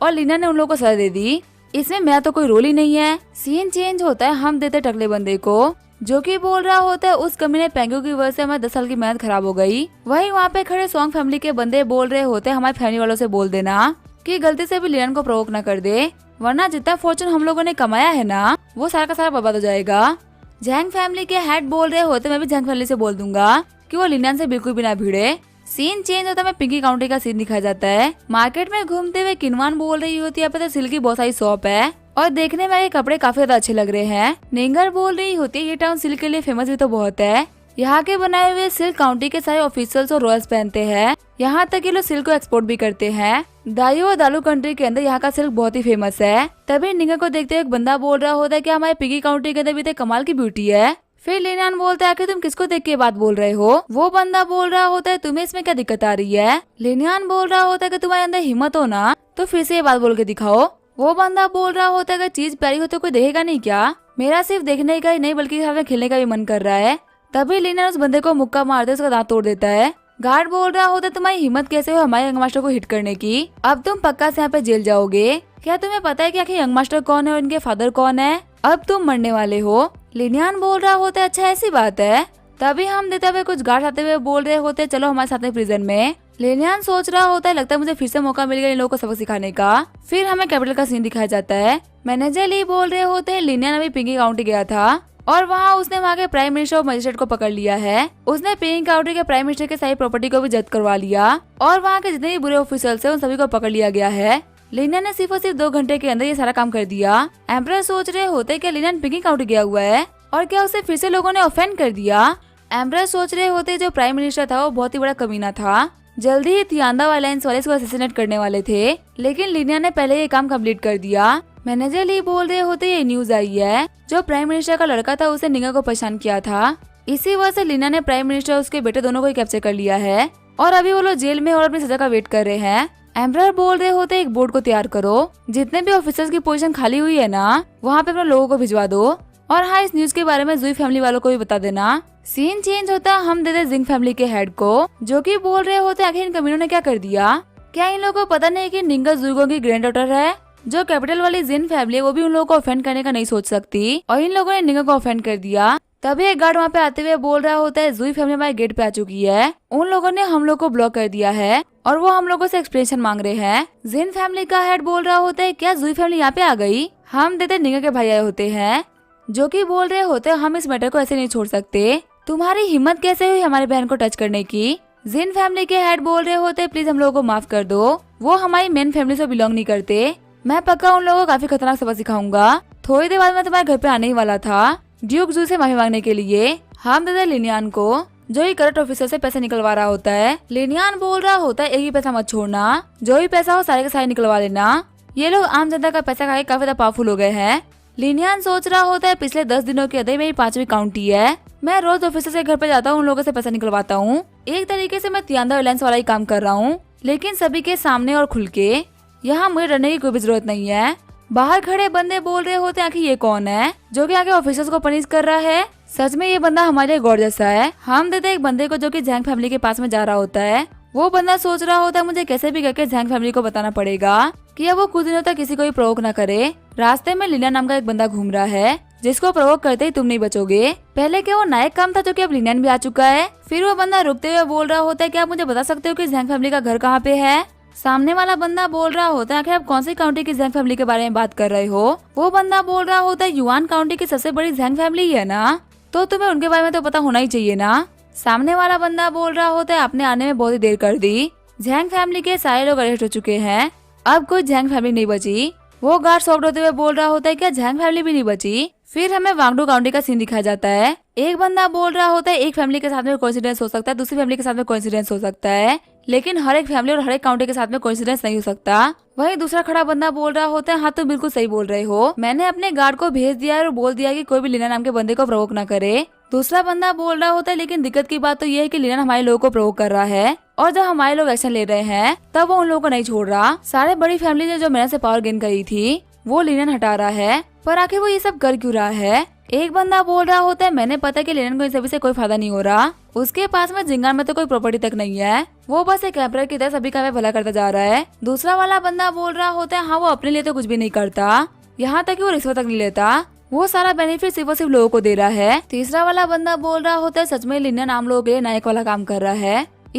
और लिनियन ने उन लोगों को सजा दे दी, इसमें मेरा तो कोई रोल ही नहीं है। सीन चेंज होता है, हम देते टकले बंदे को, जो कि बोल रहा होता है उस कमीने पेंगू की वजह से हमारे 10 साल की मेहनत खराब हो गई। वही वहाँ पे खड़े सोंग फैमिली के बंदे बोल रहे होते, हमारे फैमिली वालों से बोल देना कि गलती से भी लिनियन को प्रोवोक न कर दे, वरना जितना फॉर्चून हम लोगों ने कमाया है ना, वो सारा का सारा बर्बाद हो जाएगा। झैंग फैमिली के हेड बोल रहे होते, मैं भी झैंग फैमिली से बोल दूंगा कि वो लिनियन से बिल्कुल भी ना भिड़े। सीन चेंज होता है, पिंकी काउंटी का सीन दिखाया जाता है। मार्केट में घूमते हुए किनवान बोल रही होती है, यहाँ पे तो सिल्क की बहुत सारी शॉप है और देखने में ये कपड़े काफी ज्यादा अच्छे लग रहे हैं। निंगर बोल रही होती है, ये टाउन सिल्क के लिए फेमस भी तो बहुत है, यहाँ के बनाए हुए सिल्क काउंटी के सारे ऑफिसर्स और रॉयल्स पहनते हैं, यहाँ तक ये लोग सिल्क को एक्सपोर्ट भी करते हैं। दायू और दालू कंट्री के अंदर यहाँ का सिल्क बहुत ही फेमस है। तभी निंगर को देखते हुए एक बंदा बोल रहा होता है कि हमारे पिगी काउंटी के अंदर भी तो कमाल की ब्यूटी है। फिर लिनियन बोलता है कि तुम किसको देख के बात बोल रहे हो। वो बंदा बोल रहा होता है तुम्हें इसमें क्या दिक्कत आ रही है। लिनियन बोल रहा होता है कि तुम्हारे अंदर हिम्मत हो ना तो फिर से ये बात बोल के दिखाओ। वो बंदा बोल रहा होता है कि चीज प्यारी हो तो कोई देखेगा नहीं क्या, मेरा सिर्फ देखने का ही नहीं बल्कि साथ में खेलने का भी मन कर रहा है। तभी लिनियन उस बंदे को मुक्का मारते उसका दांत तोड़ देता है। गार्ड बोल रहा होता है तुम्हारी हिम्मत कैसे हो हमारे यंग मास्टर को हिट करने की, अब तुम पक्का से यहाँ पे जेल जाओगे। क्या तुम्हें पता है कि आखिर यंग मास्टर कौन है और इनके फादर कौन है, अब तुम मरने वाले हो। लिनियन बोल रहा होता है अच्छा ऐसी बात है। तभी हम देते हुए कुछ गार्ड आते हुए बोल रहे होते चलो हमारे साथ में प्रिजन में। लिनियन सोच रहा होता है लगता है मुझे फिर से मौका मिल गया इन लोगों को सबक सिखाने का। फिर हमें कैपिटल का सीन दिखाया जाता है। मैनेजर ली बोल रहे होते हैं लिनियन अभी पिंकी काउंटी गया था और वहाँ उसने वहाँ के प्राइम मिनिस्टर और मजिस्ट्रेट को पकड़ लिया है। उसने पिंकी काउंटी के प्राइम मिनिस्टर के सारी प्रॉपर्टी को भी जब्त करवा लिया और वहाँ के जितने भी बुरे ऑफिसर्स हैं उन सभी को पकड़ लिया गया है। लिनियन ने सिर्फ और सिर्फ 2 घंटे के अंदर ये सारा काम कर दिया। एम्परर सोच रहे होते कि लिनियन पिंकी काउंटी गया हुआ है और क्या उसे फिर से लोगों ने ऑफेंड कर दिया। एम्परर सोच रहे होते जो प्राइम मिनिस्टर था वो बहुत ही बड़ा कमीना था, जल्दी ही थियांदा वाइलेंस वाले को असैसिनेट करने वाले थे, लेकिन लिनियन ने पहले ये काम कंप्लीट कर दिया। मैनेजर ली बोल रहे होते ये न्यूज आई है जो प्राइम मिनिस्टर का लड़का था उसे निगा को परेशान किया था, इसी वजह से लिनियन ने प्राइम मिनिस्टर और उसके बेटे दोनों को ही कैप्चर कर लिया है और अभी वो लोग जेल में और अपनी सजा का वेट कर रहे हैं। एम्परर बोल रहे होते एक बोर्ड को तैयार करो, जितने भी ऑफिसर्स की पोजीशन खाली हुई है ना वहाँ पे अपने लोगों को भिजवा दो और हाँ इस न्यूज के बारे में जुई फैमिली वालों को भी बता देना। सीन चेंज होता है, हम देते जिंग फैमिली के हेड को जो कि बोल रहे होते आखिर इन कमीनों ने क्या कर दिया, क्या इन लोगों को पता नहीं कि निंगा जुगों की ग्रैंड डॉटर है। जो कैपिटल वाली जिन फैमिली है वो भी उन लोगों को ऑफेंड करने का नहीं सोच सकती और इन लोगों ने निंगा को ऑफेंड कर दिया। तभी एक गार्ड वहाँ पे आते हुए बोल रहा होता है जुई फैमिली हमारे गेट पे आ चुकी है, उन लोगों ने हम लोग को ब्लॉक कर दिया है और वो हम लोगों से एक्सप्लेनेशन मांग रहे हैं। जिन फैमिली का हेड बोल रहा होता है क्या जुई फैमिली यहाँ पे आ गई, हम देते निंगा के भाई आए होते हैं जो कि बोल रहे होते हम इस मैटर को ऐसे नहीं छोड़ सकते, तुम्हारी हिम्मत कैसे हुई हमारी बहन को टच करने की। जिन फैमिली के हेड बोल रहे होते प्लीज हम लोगों को माफ कर दो, वो हमारी मेन फैमिली से बिलोंग नहीं करते, मैं पक्का उन लोगों को काफी खतरनाक सबक सिखाऊंगा। थोड़ी देर बाद मैं तुम्हारे घर पे आने ही वाला था ड्यूक जू से माफी मांगने के लिए। हम देते लिनियन को जो ही करंट ऑफिसर से पैसे निकलवा रहा होता है। लिनियन बोल रहा होता है एक ही पैसा मत छोड़ना, जो ही पैसा हो सारे के सारे निकलवा लेना, ये लोग आम जनता का पैसा खाके काफी ज्यादा पावरफुल हो गए हैं। लिनियन सोच रहा होता है पिछले 10 दिनों के अंदर मेरी 5वीं काउंटी है, मैं रोज ऑफिसर से घर पे जाता हूँ उन लोगों से पैसा निकलवाता हूँ, एक तरीके से मैं थियांदा वाइलेंस वाला ही काम कर रहा हूँ लेकिन सभी के सामने और खुल के, यहाँ मुझे डरने की कोई भी जरूरत नहीं है। बाहर खड़े बंदे बोल रहे होते हैं कि ये कौन है जो कि आगे ऑफिसर्स को पनिश कर रहा है, सच में ये बंदा हमारे लिए गॉड जैसा है। हम देते एक बंदे को जो कि जैंग फैमिली के पास में जा रहा होता है, वो बंदा सोच रहा होता है मुझे कैसे भी करके जैंग फैमिली को बताना पड़ेगा कि अब वो कुछ दिनों तक किसी को भी प्रोवोक न करे। रास्ते में लिनियन नाम का एक बंदा घूम रहा है जिसको प्रोवोक करते ही तुम नहीं बचोगे। पहले क्या वो नायक काम था जो कि अब लिनियन भी आ चुका है। फिर वो बंदा रुकते हुए बोल रहा होता है क्या आप मुझे बता सकते हो कि जैंग फैमिली का घर कहाँ पे है। सामने वाला बंदा बोल रहा होता है आखिर आप कौन सी काउंटी की जैंग फैमिली के बारे में बात कर रहे हो। वो बंदा बोल रहा होता है युआन काउंटी की सबसे बड़ी जैंग फैमिली है ना, तो तुम्हें उनके बारे में तो पता होना ही चाहिए ना। सामने वाला बंदा बोल रहा होता है आपने आने में बहुत ही देर कर दी, जैंग फैमिली के सारे लोग अरेस्ट हो चुके हैं, अब कोई जैंग फैमिली नहीं बची। वो गार्ड शॉक्ड होते हुए बोल रहा होता है क्या जैंग फैमिली भी नहीं बची। फिर हमें वांगडू काउंटी का सीन दिखाया जाता है। एक बंदा बोल रहा होता है एक फैमिली के साथ में कोइंसिडेंस हो सकता है, दूसरी फैमिली के साथ में कोइंसिडेंस हो सकता है, लेकिन हर एक फैमिली और हर एक काउंटी के साथ में कोइंसिडेंस नहीं हो सकता। वहीं दूसरा खड़ा बंदा बोल रहा होता है हाँ तुम बिल्कुल सही बोल रहे हो, मैंने अपने गार्ड को भेज दिया है और बोल दिया कि कोई भी लिनियन नाम के बंदे को प्रोवोक न करे। दूसरा बंदा बोल रहा होता है लेकिन दिक्कत की बात तो ये है कि लिनियन हमारे लोगों को प्रोवोक कर रहा है और जब हमारे लोग एक्शन ले रहे हैं तब वो उन लोगों को नहीं छोड़ रहा। सारे बड़ी फैमिली ने जो मेरे से पावर गेन करी थी वो लिनियन हटा रहा है, पर आखिर वो ये सब कर क्यों रहा है। एक बंदा बोल रहा होता है मैंने पता कि लिनियन को इन सभी से कोई फायदा नहीं हो रहा, उसके पास में जिंगान में तो कोई प्रॉपर्टी तक नहीं है, वो बस एक एम्परर की तरह सभी का भला करता जा रहा है। दूसरा वाला बंदा बोल रहा होता है हाँ वो अपने लिए तो कुछ भी नहीं करता, यहाँ तक कि वो रिश्वत तक नहीं लेता, वो सारा बेनिफिट सिर्फ और सिर्फ लोगों को दे रहा है। तीसरा वाला बंदा बोल रहा होता है सच में लिनियन आम लोगों के लिए नायक वाला काम कर रहा है,